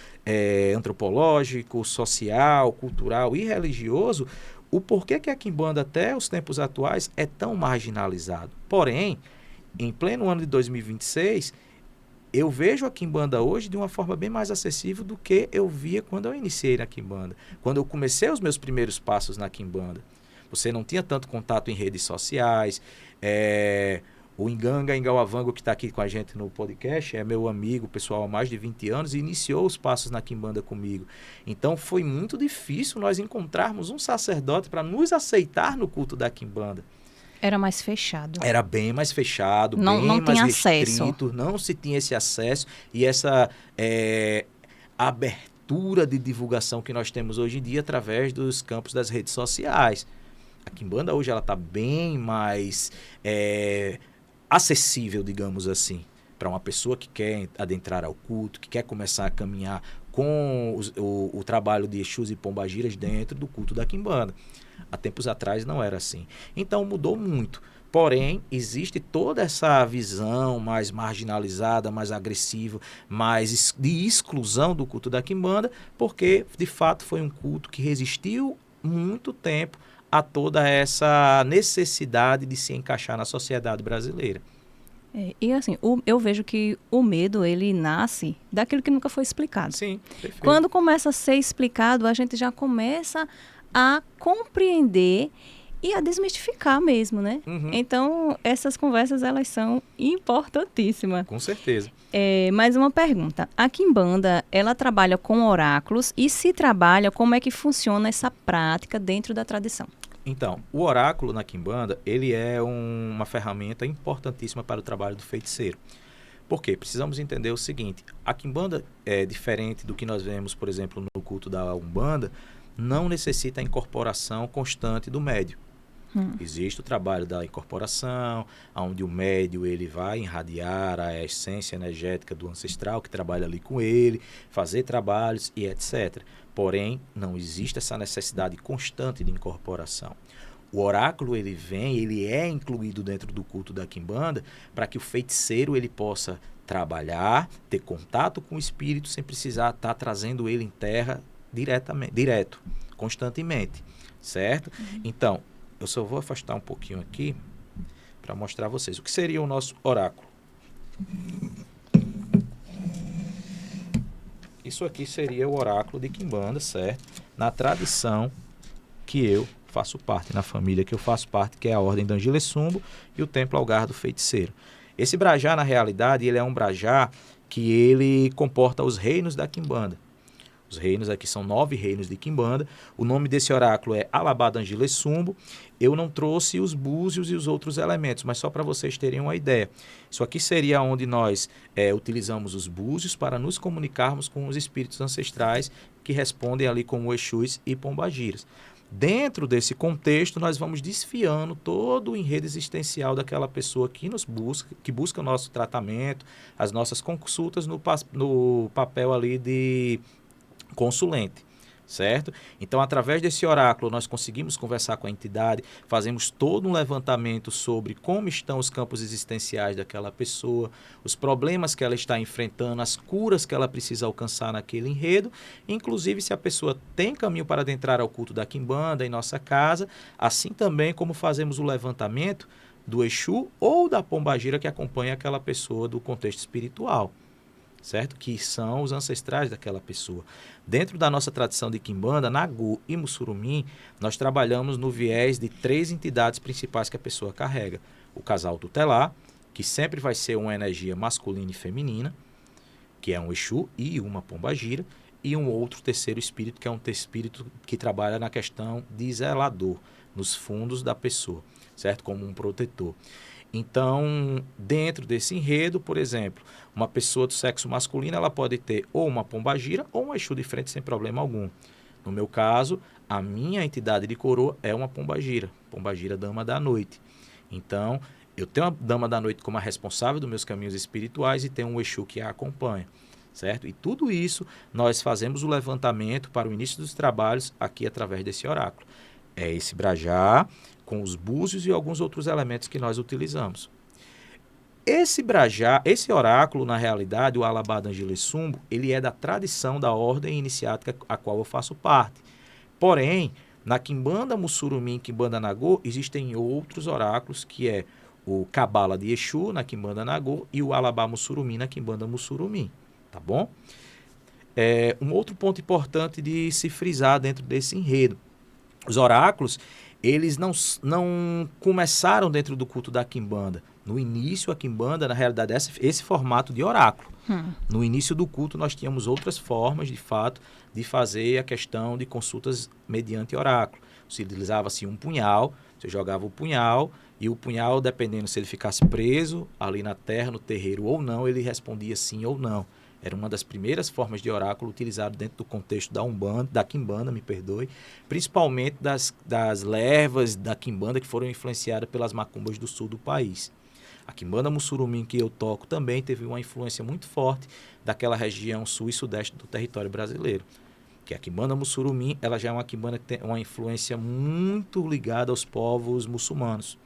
antropológico, social, cultural e religioso o porquê que a quimbanda até os tempos atuais é tão marginalizado. Porém, em pleno ano de 2026, eu vejo a quimbanda hoje de uma forma bem mais acessível do que eu via quando eu iniciei na quimbanda. Quando eu comecei os meus primeiros passos na quimbanda, você não tinha tanto contato em redes sociais, o Inganga Ingauavango, que está aqui com a gente no podcast, é meu amigo pessoal há mais de 20 anos e iniciou os passos na quimbanda comigo. Então foi muito difícil nós encontrarmos um sacerdote para nos aceitar no culto da quimbanda. Era mais fechado. Era bem mais fechado, não bem mais restrito. Acesso. Não se tinha esse acesso e essa abertura de divulgação que nós temos hoje em dia através dos campos das redes sociais. A quimbanda hoje ela está bem mais acessível, digamos assim, para uma pessoa que quer adentrar ao culto, que quer começar a caminhar com o trabalho de Exus e Pombagiras dentro do culto da quimbanda. Há tempos atrás não era assim. Então mudou muito. Porém, existe toda essa visão mais marginalizada, mais agressiva, mais de exclusão do culto da quimbanda, porque de fato foi um culto que resistiu muito tempo a toda essa necessidade de se encaixar na sociedade brasileira. E assim, eu vejo que o medo, ele nasce daquilo que nunca foi explicado. Sim, perfeito. Quando começa a ser explicado, a gente já começa a compreender e a desmistificar mesmo, né? Uhum. Então, essas conversas, elas são importantíssimas. Com certeza. Mais uma pergunta. A quimbanda, ela trabalha com oráculos e se trabalha, como é que funciona essa prática dentro da tradição? Então, o oráculo na quimbanda, ele é uma ferramenta importantíssima para o trabalho do feiticeiro. Por quê? Precisamos entender o seguinte, a quimbanda é diferente do que nós vemos, por exemplo, no culto da Umbanda, não necessita a incorporação constante do médium. Existe o trabalho da incorporação, onde o médium ele vai irradiar a essência energética do ancestral que trabalha ali com ele, fazer trabalhos e etc. Porém, não existe essa necessidade constante de incorporação. O oráculo ele é incluído dentro do culto da quimbanda para que o feiticeiro ele possa trabalhar, ter contato com o espírito sem precisar estar trazendo ele em terra direto, constantemente, certo? Então, eu só vou afastar um pouquinho aqui para mostrar a vocês o que seria o nosso oráculo. Isso aqui seria o oráculo de quimbanda, certo? Na tradição que eu faço parte, na família que eu faço parte, que é a Ordem D'Angile Sumbo e o Templo Algar do Feiticeiro. Esse brajá, na realidade, ele é um brajá que ele comporta os reinos da quimbanda. Os reinos aqui são 9 reinos de quimbanda. O nome desse oráculo é Alabá D'Angile Sumbo. Eu não trouxe os búzios e os outros elementos, mas só para vocês terem uma ideia. Isso aqui seria onde nós utilizamos os búzios para nos comunicarmos com os espíritos ancestrais que respondem ali como Exus e Pombagiras. Dentro desse contexto, nós vamos desfiando todo o enredo existencial daquela pessoa que busca o nosso tratamento, as nossas consultas no papel ali de consulente, certo? Então, através desse oráculo, nós conseguimos conversar com a entidade, fazemos todo um levantamento sobre como estão os campos existenciais daquela pessoa, os problemas que ela está enfrentando, as curas que ela precisa alcançar naquele enredo, inclusive se a pessoa tem caminho para adentrar ao culto da quimbanda em nossa casa, assim também como fazemos o levantamento do Exu ou da Pombagira que acompanha aquela pessoa do contexto espiritual, certo? Que são os ancestrais daquela pessoa. Dentro da nossa tradição de quimbanda, Nagô e Mussurumim, nós trabalhamos no viés de 3 entidades principais que a pessoa carrega. O casal tutelar, que sempre vai ser uma energia masculina e feminina, que é um Exu e uma Pombagira, e um outro terceiro espírito, que é um espírito que trabalha na questão de zelador, nos fundos da pessoa, certo? Como um protetor. Então, dentro desse enredo, por exemplo, uma pessoa do sexo masculino, ela pode ter ou uma pombagira ou um Exu de frente sem problema algum. No meu caso, a minha entidade de coroa é uma pombagira dama da noite. Então, eu tenho a dama da noite como a responsável dos meus caminhos espirituais e tenho um Exu que a acompanha, certo? E tudo isso nós fazemos o levantamento para o início dos trabalhos aqui através desse oráculo. É esse brajá com os búzios e alguns outros elementos que nós utilizamos. Esse brajá, esse oráculo, na realidade, o Alabá D'Angile Sumbo, ele é da tradição da ordem iniciática a qual eu faço parte. Porém, na quimbanda Mussurumim e quimbanda Nagô, existem outros oráculos, que é o Cabala de Exu, na quimbanda Nagô, e o Alabá Mussurumim, na quimbanda Mussurumim. Tá bom? Um outro ponto importante de se frisar dentro desse enredo. Os oráculos, eles não começaram dentro do culto da quimbanda. No início, a quimbanda, na realidade, é esse formato de oráculo. No início do culto, nós tínhamos outras formas, de fato, de fazer a questão de consultas mediante oráculo. Se utilizava-se um punhal, você jogava o punhal, e o punhal, dependendo se ele ficasse preso ali na terra, no terreiro ou não, ele respondia sim ou não. Era uma das primeiras formas de oráculo utilizado dentro do contexto da Umbanda, da quimbanda, me perdoe, principalmente das levas da quimbanda que foram influenciadas pelas macumbas do sul do país. A quimbanda Mussurumim que eu toco também teve uma influência muito forte daquela região sul e sudeste do território brasileiro. Que a quimbanda Mussurumim, ela já é uma quimbanda que tem uma influência muito ligada aos povos muçulmanos,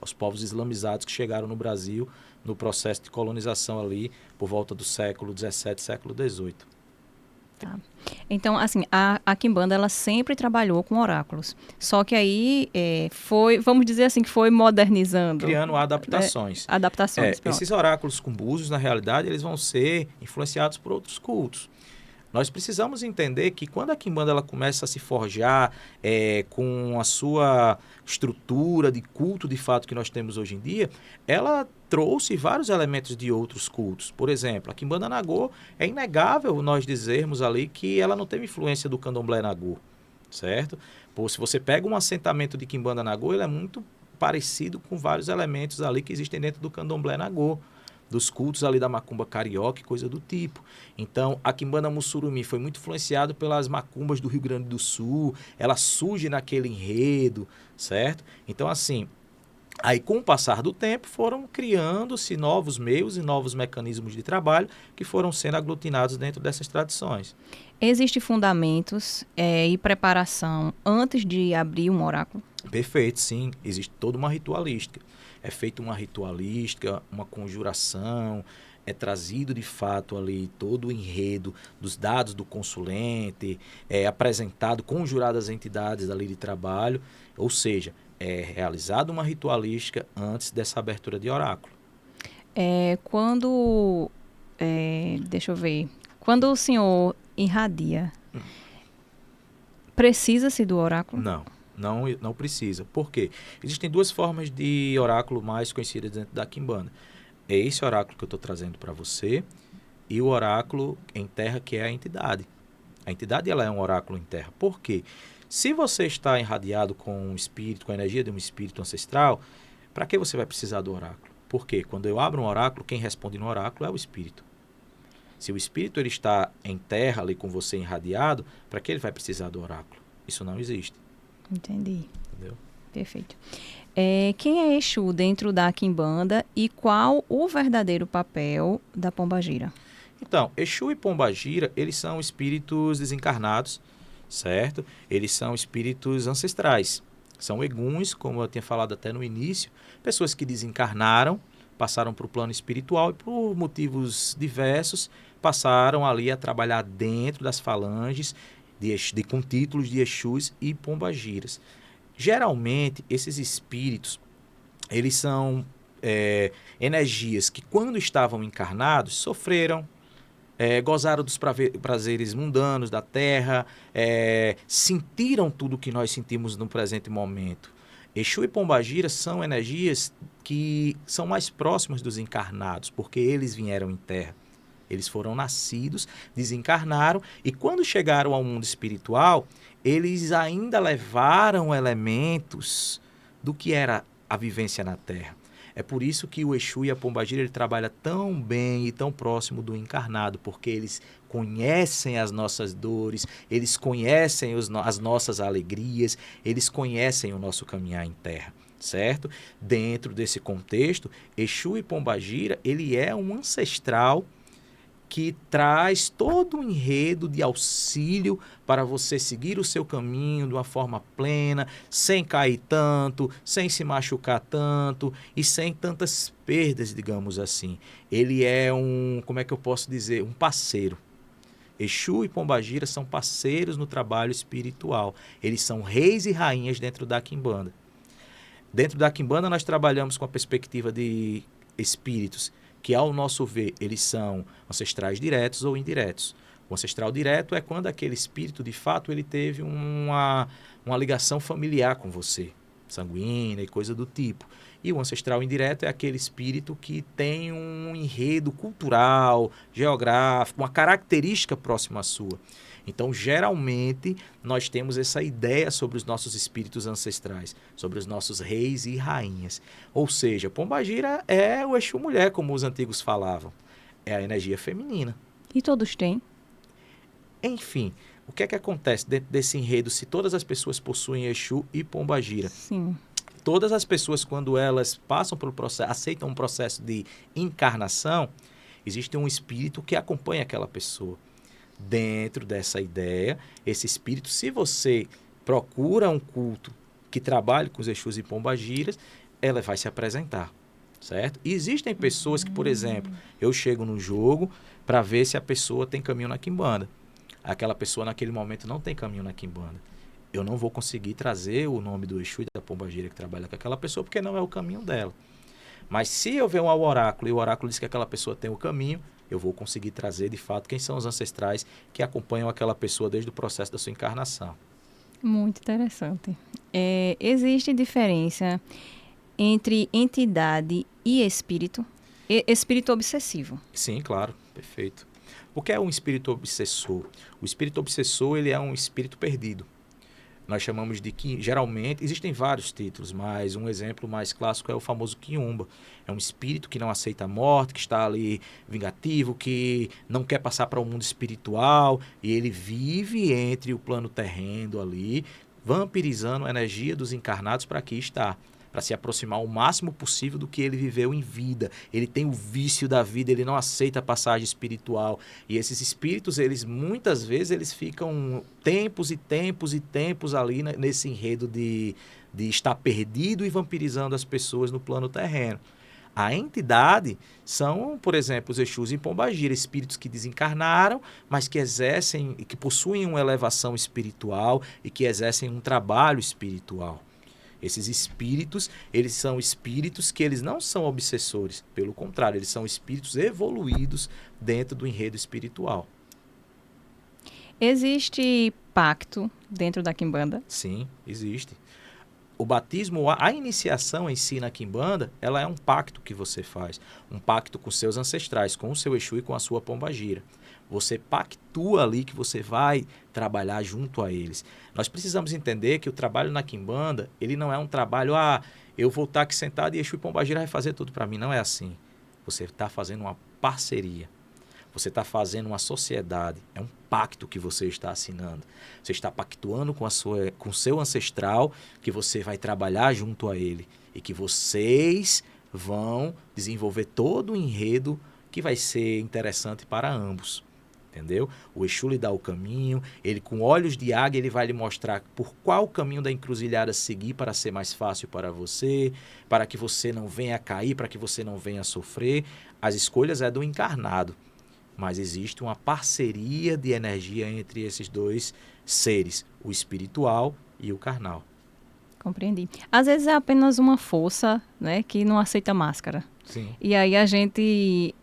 aos povos islamizados que chegaram no Brasil no processo de colonização ali por volta do século XVII, século XVIII. Tá. Então, assim, a quimbanda, ela sempre trabalhou com oráculos. Só que aí vamos dizer assim, que foi modernizando. Criando adaptações. Adaptações, esses oráculos com búzios, na realidade, eles vão ser influenciados por outros cultos. Nós precisamos entender que quando a quimbanda ela começa a se forjar com a sua estrutura de culto de fato que nós temos hoje em dia, ela trouxe vários elementos de outros cultos. Por exemplo, a quimbanda Nagô, é inegável nós dizermos ali que ela não teve influência do candomblé Nagô, certo? Se você pega um assentamento de quimbanda Nagô, ele é muito parecido com vários elementos ali que existem dentro do candomblé Nagô. dos cultos ali da macumba carioca e coisa do tipo. Então, a quimbanda Mussurumi foi muito influenciado pelas macumbas do Rio Grande do Sul, ela surge naquele enredo, certo? Então, assim, aí com o passar do tempo foram criando-se novos meios e novos mecanismos de trabalho que foram sendo aglutinados dentro dessas tradições. Existem fundamentos e preparação antes de abrir um oráculo? Perfeito, sim. Existe toda uma ritualística. É feita uma ritualística, uma conjuração, é trazido de fato ali todo o enredo dos dados do consulente, é apresentado, conjuradas as entidades ali de trabalho, ou seja, é realizada uma ritualística antes dessa abertura de oráculo. Deixa eu ver, quando o senhor irradia, precisa-se do oráculo? Não precisa. Por quê? Existem duas formas de oráculo mais conhecidas dentro da quimbanda. É esse oráculo que eu estou trazendo para você e o oráculo em terra, que é a entidade. A entidade ela é um oráculo em terra. Por quê? Se você está irradiado com um espírito, com a energia de um espírito ancestral, para que você vai precisar do oráculo? Porque quando eu abro um oráculo, quem responde no oráculo é o espírito. Se o espírito ele está em terra ali com você irradiado, para que ele vai precisar do oráculo? Isso não existe. Entendi. Entendeu? Perfeito. Quem é Exu dentro da quimbanda e qual o verdadeiro papel da pombagira? Então, Exu e Pombagira, eles são espíritos desencarnados, certo? Eles são espíritos ancestrais. São eguns, como eu tinha falado até no início, pessoas que desencarnaram, passaram para o plano espiritual e por motivos diversos passaram ali a trabalhar dentro das falanges com títulos de Exus e Pombagiras. Geralmente, esses espíritos, eles são energias que quando estavam encarnados sofreram, gozaram dos prazeres mundanos da terra, sentiram tudo que nós sentimos no presente momento. Exu e Pombagira são energias que são mais próximas dos encarnados, porque eles vieram em terra. Eles foram nascidos, desencarnaram, e quando chegaram ao mundo espiritual, eles ainda levaram elementos do que era a vivência na terra. É por isso que o Exu e a Pombagira ele trabalha tão bem e tão próximo do encarnado, porque eles conhecem as nossas dores, eles conhecem as nossas alegrias, eles conhecem o nosso caminhar em terra, certo? Dentro desse contexto, Exu e Pombagira, ele é um ancestral que traz todo um enredo de auxílio para você seguir o seu caminho de uma forma plena, sem cair tanto, sem se machucar tanto e sem tantas perdas, digamos assim. Ele é como é que eu posso dizer, um parceiro. Exu e Pombagira são parceiros no trabalho espiritual. Eles são reis e rainhas dentro da quimbanda. Dentro da quimbanda nós trabalhamos com a perspectiva de espíritos que, ao nosso ver, eles são ancestrais diretos ou indiretos. O ancestral direto é quando aquele espírito, de fato, ele teve uma ligação familiar com você, sanguínea e coisa do tipo. E o ancestral indireto é aquele espírito que tem um enredo cultural, geográfico, uma característica próxima à sua. Então, geralmente, nós temos essa ideia sobre os nossos espíritos ancestrais, sobre os nossos reis e rainhas. Ou seja, Pombagira é o Exu mulher, como os antigos falavam. É a energia feminina. E todos têm? Enfim, o que é que acontece dentro desse enredo se todas as pessoas possuem Exu e Pombagira? Sim. Todas as pessoas, quando elas passam pelo processo, aceitam um processo de encarnação, existe um espírito que acompanha aquela pessoa. Dentro dessa ideia, esse espírito, se você procura um culto que trabalhe com os Exus e Pombagiras, ela vai se apresentar, certo? E existem pessoas que, por exemplo, eu chego no jogo para ver se a pessoa tem caminho na quimbanda. Aquela pessoa naquele momento não tem caminho na quimbanda. Eu não vou conseguir trazer o nome do Exu e da Pombagira que trabalha com aquela pessoa, porque não é o caminho dela. Mas se eu ver um oráculo e o oráculo diz que aquela pessoa tem o caminho, eu vou conseguir trazer, de fato, quem são os ancestrais que acompanham aquela pessoa desde o processo da sua encarnação. Muito interessante. Existe diferença entre entidade e espírito? Espírito obsessivo. Sim, claro, perfeito. O que é um espírito obsessor? O espírito obsessor ele é um espírito perdido. Nós chamamos de, geralmente, existem vários títulos, mas um exemplo mais clássico é o famoso quiumba. É um espírito que não aceita a morte, que está ali vingativo, que não quer passar para o mundo espiritual, e ele vive entre o plano terreno ali, vampirizando a energia dos encarnados para aqui estar, para se aproximar o máximo possível do que ele viveu em vida. Ele tem o vício da vida, ele não aceita a passagem espiritual. E esses espíritos, eles muitas vezes, eles ficam tempos e tempos e tempos ali nesse enredo de estar perdido e vampirizando as pessoas no plano terreno. A entidade são, por exemplo, os Exus em Pombagira, espíritos que desencarnaram, mas que exercem, que possuem uma elevação espiritual e que exercem um trabalho espiritual. Esses espíritos, eles são espíritos que eles não são obsessores, pelo contrário, eles são espíritos evoluídos dentro do enredo espiritual. Existe pacto dentro da quimbanda? Sim, existe. O batismo, a iniciação em si na quimbanda, ela é um pacto que você faz, um pacto com seus ancestrais, com o seu Exu e com a sua pombagira. Você pactua ali que você vai trabalhar junto a eles. Nós precisamos entender que o trabalho na quimbanda, ele não é um trabalho, eu vou estar aqui sentado e Exu e pombagira vai fazer tudo para mim. Não é assim. Você está fazendo uma parceria. Você está fazendo uma sociedade. É um pacto que você está assinando. Você está pactuando com o seu ancestral, que você vai trabalhar junto a ele. E que vocês vão desenvolver todo o enredo que vai ser interessante para ambos. Entendeu? O Exu lhe dá o caminho, ele com olhos de águia, ele vai lhe mostrar por qual caminho da encruzilhada seguir para ser mais fácil para você, para que você não venha a cair, para que você não venha a sofrer. As escolhas é do encarnado, mas existe uma parceria de energia entre esses dois seres, o espiritual e o carnal. Compreendi. Às vezes é apenas uma força, né, que não aceita máscara. Sim. E aí a gente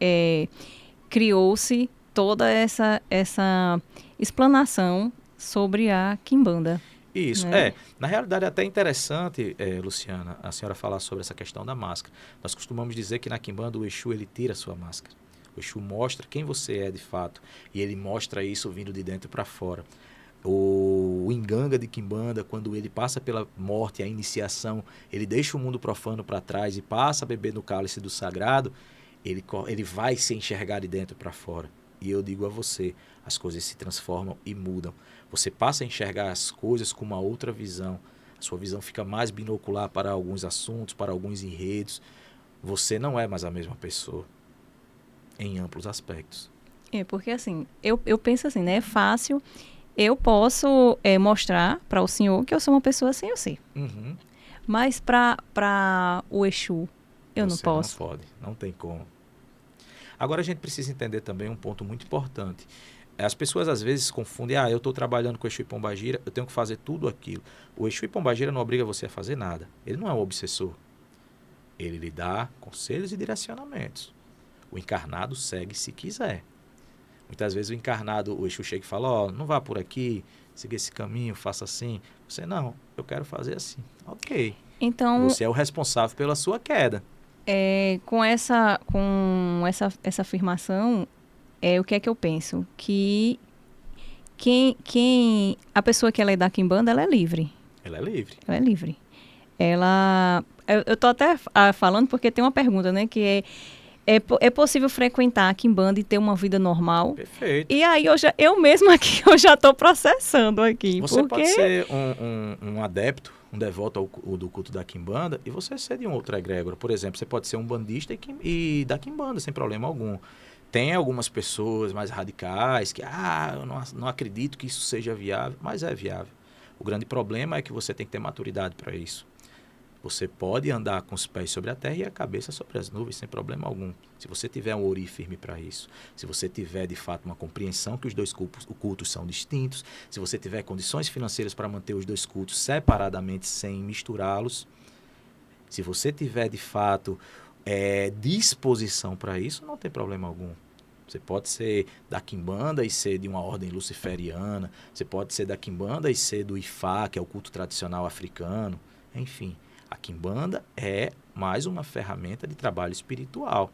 criou-se toda essa explanação sobre a quimbanda. Isso, né? Na realidade é até interessante, Luciana, a senhora falar sobre essa questão da máscara. Nós costumamos dizer que na quimbanda o Exu, ele tira a sua máscara. O Exu mostra quem você é de fato, e ele mostra isso vindo de dentro para fora. O Inganga de quimbanda, quando ele passa pela morte, a iniciação, ele deixa o mundo profano para trás e passa a beber no cálice do sagrado, ele vai se enxergar de dentro para fora. E eu digo a você, as coisas se transformam e mudam. Você passa a enxergar as coisas com uma outra visão. A sua visão fica mais binocular para alguns assuntos, para alguns enredos. Você não é mais a mesma pessoa, em amplos aspectos. Porque assim, eu penso assim, né? É fácil, eu posso mostrar para o senhor que eu sou uma pessoa sem eu ser. Uhum. Mas para o Exu, eu não posso. Não pode, não tem como. Agora a gente precisa entender também um ponto muito importante. As pessoas às vezes confundem, eu estou trabalhando com o Exu e Pombagira, eu tenho que fazer tudo aquilo. O Exu e Pombagira não obriga você a fazer nada. Ele não é um obsessor. Ele lhe dá conselhos e direcionamentos. O encarnado segue se quiser. Muitas vezes o encarnado, o Exu chega e fala, não vá por aqui, siga esse caminho, faça assim. Você, não, eu quero fazer assim. Ok. Então, você é o responsável pela sua queda. Com essa afirmação, o que é que eu penso? Que a pessoa que ela é da quimbanda, ela é livre. Ela é livre. Ela é livre. Eu estou até falando porque tem uma pergunta, né? Que é possível frequentar a quimbanda e ter uma vida normal? Perfeito. E aí eu mesma aqui, eu já estou processando aqui. Você pode ser um adepto, um devoto do culto da quimbanda e você ser de um outro egrégora. Por exemplo, você pode ser um bandista e da quimbanda, sem problema algum. Tem algumas pessoas mais radicais que, eu não acredito que isso seja viável, mas é viável. O grande problema é que você tem que ter maturidade para isso. Você pode andar com os pés sobre a terra e a cabeça sobre as nuvens, sem problema algum. Se você tiver um ori firme para isso, se você tiver, de fato, uma compreensão que os dois cultos são distintos, se você tiver condições financeiras para manter os dois cultos separadamente, sem misturá-los, se você tiver, de fato, disposição para isso, não tem problema algum. Você pode ser da quimbanda e ser de uma ordem luciferiana, você pode ser da quimbanda e ser do Ifá, que é o culto tradicional africano, enfim. A quimbanda é mais uma ferramenta de trabalho espiritual.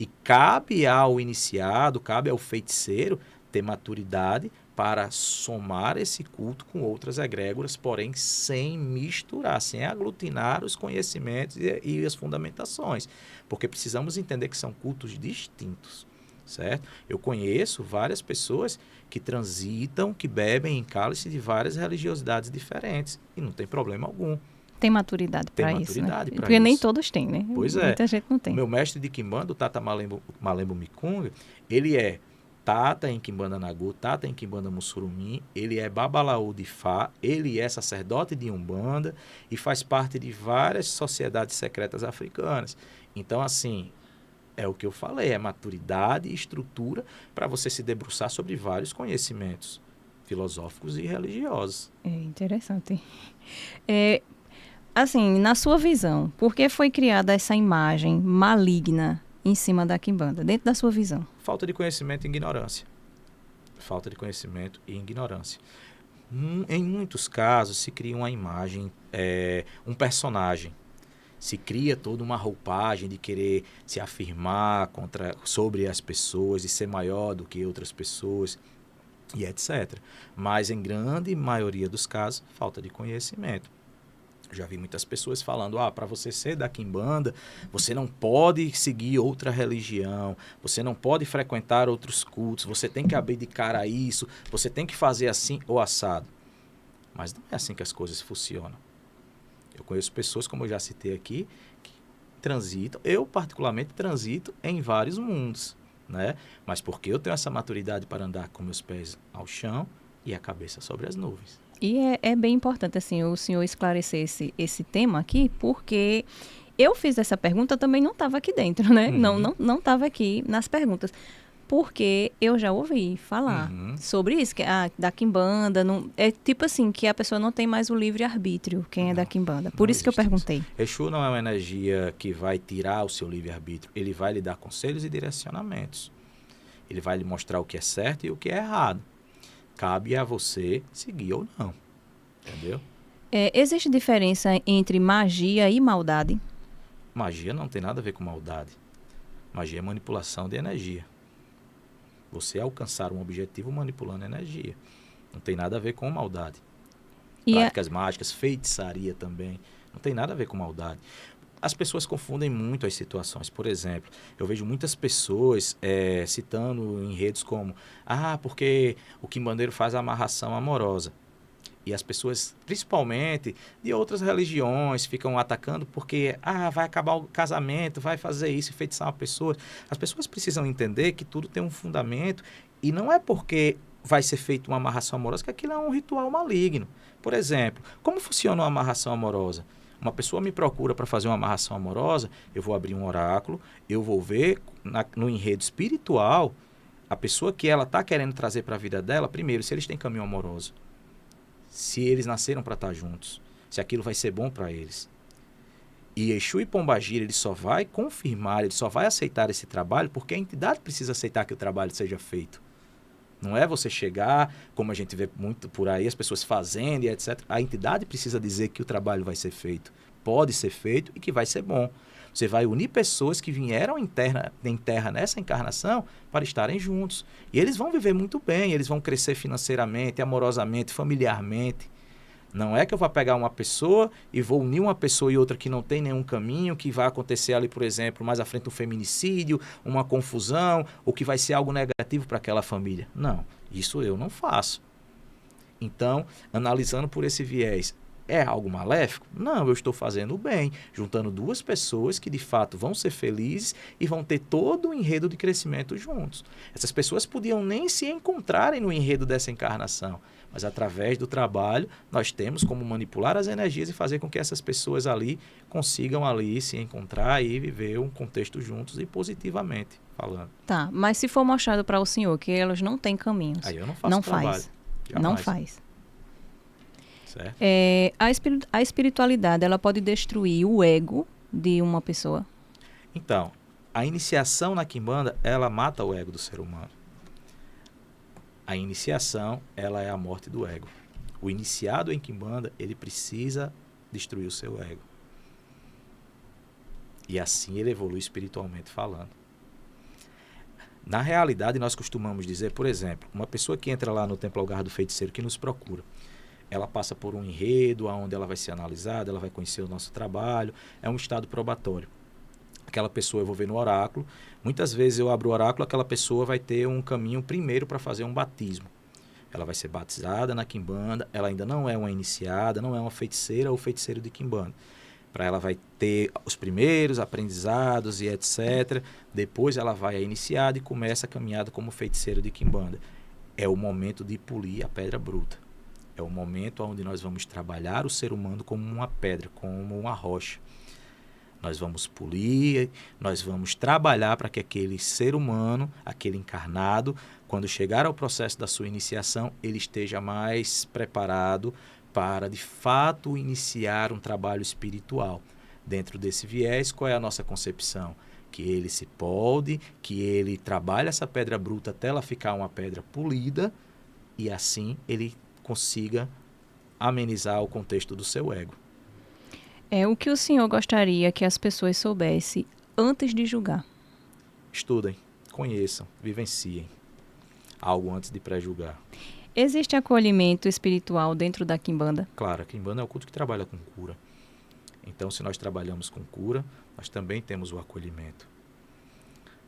E cabe ao iniciado, cabe ao feiticeiro ter maturidade para somar esse culto com outras egrégoras, porém sem misturar, sem aglutinar os conhecimentos e as fundamentações, porque precisamos entender que são cultos distintos, certo? Eu conheço várias pessoas que transitam, que bebem em cálice de várias religiosidades diferentes, e não tem problema algum. Tem maturidade Tem para isso, né? maturidade para Porque nem isso. todos têm, né? Pois é. Muita gente não O tem. meu mestre de Quimbanda, o Tata Malembo Mikunga, ele é Tata em Quimbanda Nagu, Tata em Quimbanda Mussurumim, ele é Babalaú de Fá, ele é sacerdote de Umbanda e faz parte de várias sociedades secretas africanas. Então, assim, é o que eu falei, é maturidade e estrutura para você se debruçar sobre vários conhecimentos filosóficos e religiosos. É interessante. Assim, na sua visão, por que foi criada essa imagem maligna em cima da quimbanda, dentro da sua visão? Falta de conhecimento e ignorância. Falta de conhecimento e ignorância. Em muitos casos, se cria uma imagem, um personagem. Se cria toda uma roupagem de querer se afirmar sobre as pessoas e ser maior do que outras pessoas e etc. Mas, em grande maioria dos casos, falta de conhecimento. Já vi muitas pessoas falando, para você ser da Quimbanda, você não pode seguir outra religião, você não pode frequentar outros cultos, você tem que abdicar a isso, você tem que fazer assim ou assado. Mas não é assim que as coisas funcionam. Eu conheço pessoas, como eu já citei aqui, que transitam, eu particularmente transito em vários mundos, né? Mas porque eu tenho essa maturidade para andar com meus pés ao chão e a cabeça sobre as nuvens. E é bem importante, assim, o senhor esclarecer esse tema aqui, porque eu fiz essa pergunta, também não estava aqui dentro, né? Não estava aqui nas perguntas. Porque eu já ouvi falar sobre isso, que da quimbanda, não, é tipo assim, que a pessoa não tem mais o livre-arbítrio, quem é da quimbanda. Por isso que eu perguntei. Exu não é uma energia que vai tirar o seu livre-arbítrio, ele vai lhe dar conselhos e direcionamentos. Ele vai lhe mostrar o que é certo e o que é errado. Cabe a você seguir ou não, entendeu? Existe diferença entre magia e maldade? Magia não tem nada a ver com maldade. Magia é manipulação de energia. Você alcançar um objetivo manipulando energia. Não tem nada a ver com maldade. Práticas mágicas, feitiçaria também. Não tem nada a ver com maldade. As pessoas confundem muito as situações. Por exemplo, eu vejo muitas pessoas citando em redes como porque o quimbandeiro faz a amarração amorosa. E as pessoas, principalmente de outras religiões, ficam atacando porque vai acabar o casamento, vai fazer isso, enfeitiçar uma pessoa. As pessoas precisam entender que tudo tem um fundamento e não é porque vai ser feita uma amarração amorosa que aquilo é um ritual maligno. Por exemplo, como funciona uma amarração amorosa? Uma pessoa me procura para fazer uma amarração amorosa, eu vou abrir um oráculo, eu vou ver no enredo espiritual a pessoa que ela está querendo trazer para a vida dela, primeiro, se eles têm caminho amoroso. Se eles nasceram para estar juntos, se aquilo vai ser bom para eles. E Exu e Pombagira, ele só vai confirmar, ele só vai aceitar esse trabalho porque a entidade precisa aceitar que o trabalho seja feito. Não é você chegar, como a gente vê muito por aí, as pessoas fazendo e etc. A entidade precisa dizer que o trabalho vai ser feito, pode ser feito e que vai ser bom. Você vai unir pessoas que vieram em terra nessa encarnação para estarem juntos. E eles vão viver muito bem, eles vão crescer financeiramente, amorosamente, familiarmente. Não é que eu vou pegar uma pessoa e vou unir uma pessoa e outra que não tem nenhum caminho, que vai acontecer ali, por exemplo, mais à frente um feminicídio, uma confusão, ou que vai ser algo negativo para aquela família. Não, isso eu não faço. Então, analisando por esse viés, é algo maléfico? Não, eu estou fazendo o bem, juntando duas pessoas que de fato vão ser felizes e vão ter todo o enredo de crescimento juntos. Essas pessoas podiam nem se encontrarem no enredo dessa encarnação, mas através do trabalho nós temos como manipular as energias e fazer com que essas pessoas ali consigam ali se encontrar e viver um contexto juntos e positivamente falando. Tá, mas se for mostrado para o senhor que elas não têm caminhos, aí eu não faço trabalho. Não faz. Certo? A espiritualidade, ela pode destruir o ego de uma pessoa? Então, a iniciação na Quimbanda, ela mata o ego do ser humano. A iniciação, ela é a morte do ego. O iniciado em Quimbanda, ele precisa destruir o seu ego. E assim ele evolui espiritualmente falando. Na realidade, nós costumamos dizer, por exemplo, uma pessoa que entra lá no Templo Algarra do Feiticeiro, que nos procura, ela passa por um enredo, onde ela vai ser analisada, ela vai conhecer o nosso trabalho, é um estado probatório. Aquela pessoa eu vou ver no oráculo, muitas vezes eu abro o oráculo, aquela pessoa vai ter um caminho primeiro para fazer um batismo. Ela vai ser batizada na quimbanda, ela ainda não é uma iniciada, não é uma feiticeira ou feiticeiro de quimbanda. Para ela vai ter os primeiros aprendizados e etc. Depois ela vai à iniciada e começa a caminhada como feiticeiro de quimbanda. É o momento de polir a pedra bruta. É o momento onde nós vamos trabalhar o ser humano como uma pedra, como uma rocha. Nós vamos polir, nós vamos trabalhar para que aquele ser humano, aquele encarnado, quando chegar ao processo da sua iniciação, ele esteja mais preparado para, de fato, iniciar um trabalho espiritual. Dentro desse viés, qual é a nossa concepção? Que ele se pode, que ele trabalhe essa pedra bruta até ela ficar uma pedra polida e assim ele consiga amenizar o contexto do seu ego. O que o senhor gostaria que as pessoas soubessem antes de julgar? Estudem, conheçam, vivenciem. Algo antes de pré-julgar. Existe acolhimento espiritual dentro da quimbanda? Claro, a quimbanda é o culto que trabalha com cura. Então, se nós trabalhamos com cura, nós também temos o acolhimento.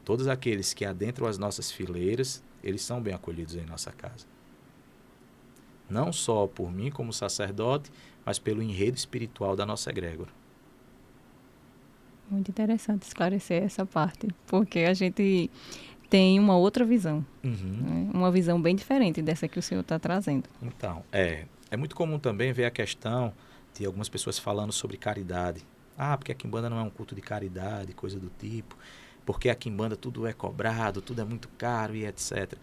Todos aqueles que adentram as nossas fileiras, eles são bem acolhidos em nossa casa. Não só por mim como sacerdote, mas pelo enredo espiritual da nossa egrégora. Muito interessante esclarecer essa parte, porque a gente tem uma outra visão, né? Uma visão bem diferente dessa que o senhor está trazendo. Então, é muito comum também ver a questão de algumas pessoas falando sobre caridade. Porque a quimbanda não é um culto de caridade, coisa do tipo, porque a quimbanda tudo é cobrado, tudo é muito caro e etc.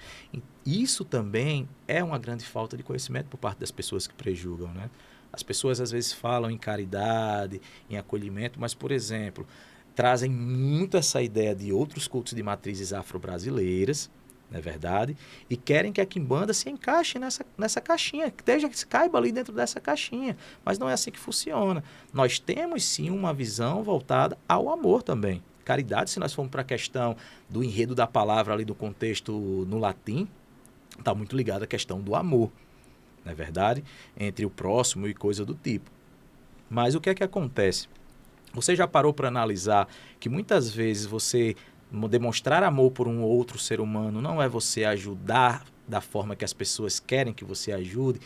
Isso também é uma grande falta de conhecimento por parte das pessoas que prejulgam, né? As pessoas às vezes falam em caridade, em acolhimento, mas, por exemplo, trazem muito essa ideia de outros cultos de matrizes afro-brasileiras, não é verdade? E querem que a quimbanda se encaixe nessa caixinha, que caiba ali dentro dessa caixinha. Mas não é assim que funciona. Nós temos sim uma visão voltada ao amor também. Caridade, se nós formos para a questão do enredo da palavra ali do contexto no latim, está muito ligado à questão do amor, não é verdade? Entre o próximo e coisa do tipo. Mas o que é que acontece? Você já parou para analisar que muitas vezes você demonstrar amor por um outro ser humano não é você ajudar da forma que as pessoas querem que você ajude,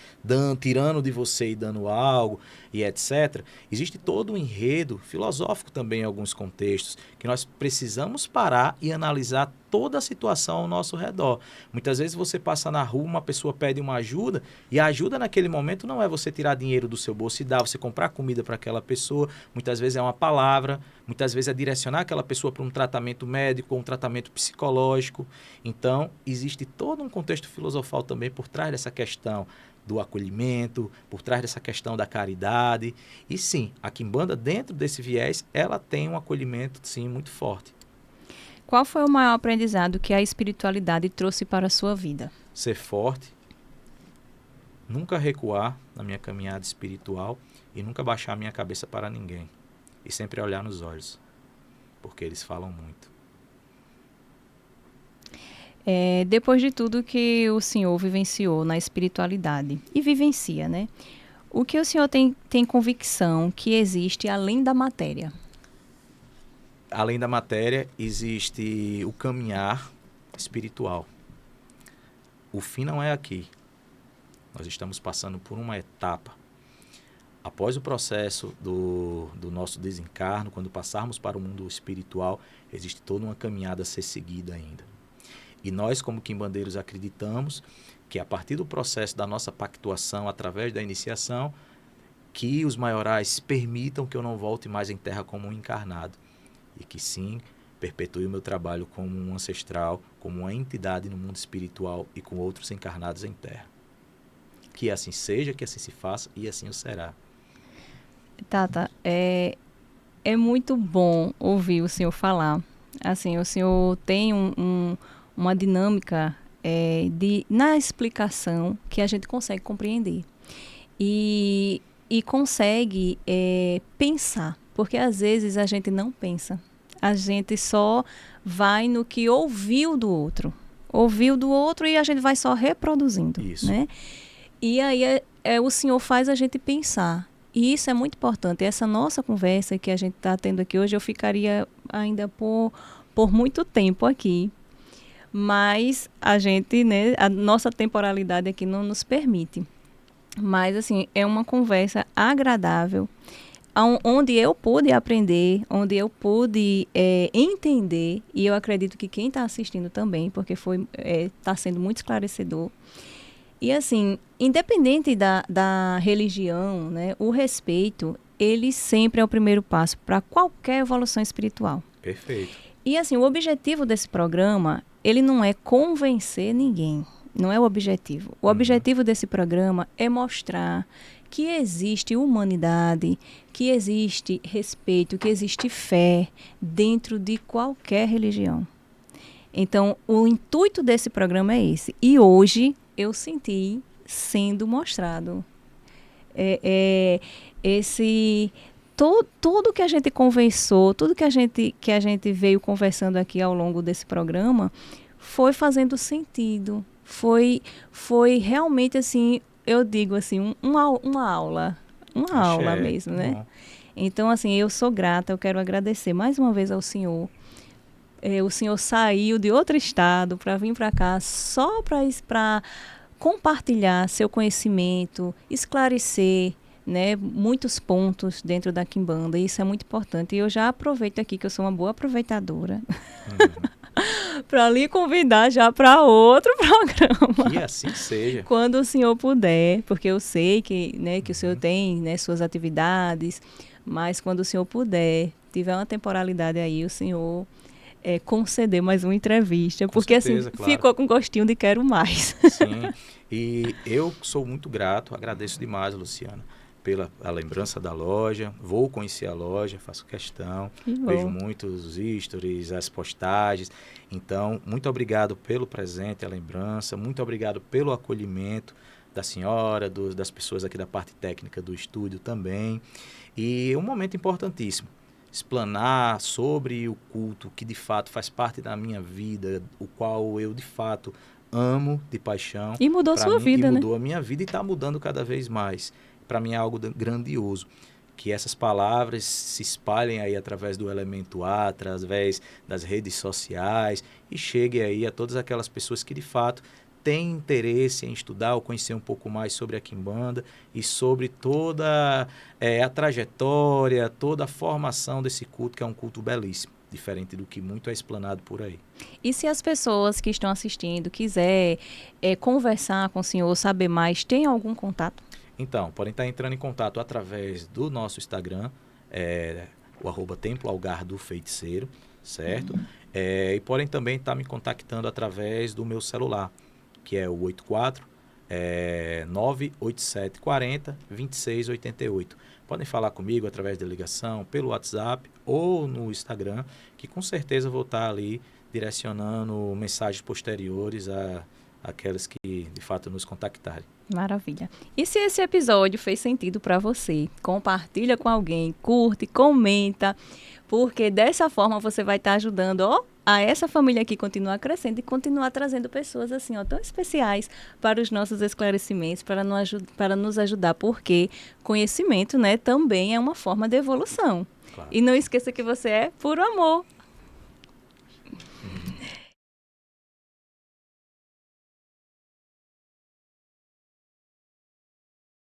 tirando de você e dando algo e etc. Existe todo um enredo filosófico também em alguns contextos que nós precisamos parar e analisar toda a situação ao nosso redor. Muitas vezes você passa na rua, uma pessoa pede uma ajuda e a ajuda naquele momento não é você tirar dinheiro do seu bolso e dar, você comprar comida para aquela pessoa, muitas vezes é uma palavra, muitas vezes é direcionar aquela pessoa para um tratamento médico ou um tratamento psicológico. Então, existe todo um contexto filosofal também por trás dessa questão do acolhimento, por trás dessa questão da caridade. E sim, a quimbanda, dentro desse viés, ela tem um acolhimento, sim, muito forte. Qual foi o maior aprendizado que a espiritualidade trouxe para a sua vida? Ser forte, nunca recuar na minha caminhada espiritual e nunca baixar a minha cabeça para ninguém. E sempre olhar nos olhos, porque eles falam muito. Depois de tudo que o senhor vivenciou na espiritualidade, e vivencia, né? O que o senhor tem convicção que existe além da matéria? Além da matéria, existe o caminhar espiritual. O fim não é aqui. Nós estamos passando por uma etapa. Após o processo do nosso desencarno, quando passarmos para o mundo espiritual, existe toda uma caminhada a ser seguida ainda. E nós, como quimbandeiros, acreditamos que a partir do processo da nossa pactuação, através da iniciação, que os maiorais permitam que eu não volte mais em terra como um encarnado. E que sim, perpetue o meu trabalho como um ancestral, como uma entidade no mundo espiritual e com outros encarnados em terra. Que assim seja, que assim se faça e assim o será. Tata, é muito bom ouvir o senhor falar. Assim, o senhor tem uma dinâmica na explicação que a gente consegue compreender. E consegue pensar, porque às vezes a gente não pensa. A gente só vai no que ouviu do outro. Ouviu do outro e a gente vai só reproduzindo. Isso. Né? E aí o Senhor faz a gente pensar. E isso é muito importante. Essa nossa conversa que a gente está tendo aqui hoje, eu ficaria ainda por muito tempo aqui. Mas a gente, né, a nossa temporalidade aqui não nos permite. Mas, assim, é uma conversa agradável, onde eu pude aprender, onde eu pude entender, e eu acredito que quem está assistindo também, porque está sendo muito esclarecedor. E, assim, independente da religião, né, o respeito, ele sempre é o primeiro passo para qualquer evolução espiritual. Perfeito. E, assim, o objetivo desse programa, ele não é convencer ninguém. Não é o objetivo. O objetivo desse programa é mostrar que existe humanidade, que existe respeito, que existe fé dentro de qualquer religião. Então, o intuito desse programa é esse. E hoje eu senti sendo mostrado tudo que a gente conversou, tudo que a gente veio conversando aqui ao longo desse programa foi fazendo sentido. Foi realmente, assim, eu digo assim, uma aula mesmo, né? Bom. Então, assim, eu sou grata, eu quero agradecer mais uma vez ao senhor. O senhor saiu de outro estado para vir para cá só para compartilhar seu conhecimento, esclarecer, né, muitos pontos dentro da Quimbanda, e isso é muito importante. E eu já aproveito aqui que eu sou uma boa aproveitadora. Para lhe convidar já para outro programa. Que assim seja. Quando o senhor puder, porque eu sei que, né, que o senhor tem, né, suas atividades, mas quando o senhor puder, tiver uma temporalidade aí, o senhor conceder mais uma entrevista, porque certeza, assim, claro. Ficou com gostinho de quero mais. Sim, e eu sou muito grato, agradeço demais, Luciana, pela lembrança da loja. Vou conhecer a loja, faço questão, vejo muitos stories, as postagens. Então, muito obrigado pelo presente, a lembrança, muito obrigado pelo acolhimento da senhora, das pessoas aqui da parte técnica do estúdio também. E um momento importantíssimo, explanar sobre o culto que de fato faz parte da minha vida, o qual eu de fato amo de paixão. E mudou a sua vida, né? Mudou a minha vida e está mudando cada vez mais. Para mim é algo grandioso. Que essas palavras se espalhem aí através do Elemento A, através das redes sociais e cheguem aí a todas aquelas pessoas que de fato têm interesse em estudar ou conhecer um pouco mais sobre a Quimbanda e sobre toda a trajetória, toda a formação desse culto, que é um culto belíssimo, diferente do que muito é explanado por aí. E se as pessoas que estão assistindo quiser conversar com o senhor, saber mais, tem algum contato? Então, podem estar entrando em contato através do nosso Instagram, o @TemploAlgar do Feiticeiro, certo? E podem também estar me contactando através do meu celular, que é o 987 40 26 88. Podem falar comigo através da ligação, pelo WhatsApp ou no Instagram, que com certeza vou estar ali direcionando mensagens posteriores àquelas que de fato nos contactarem. Maravilha. E se esse episódio fez sentido para você, compartilha com alguém, curte, comenta, porque dessa forma você vai estar ajudando a essa família aqui continuar crescendo e continuar trazendo pessoas assim, tão especiais para os nossos esclarecimentos, para nos ajudar, porque conhecimento, né, também é uma forma de evolução. Claro. E não esqueça que você é puro amor.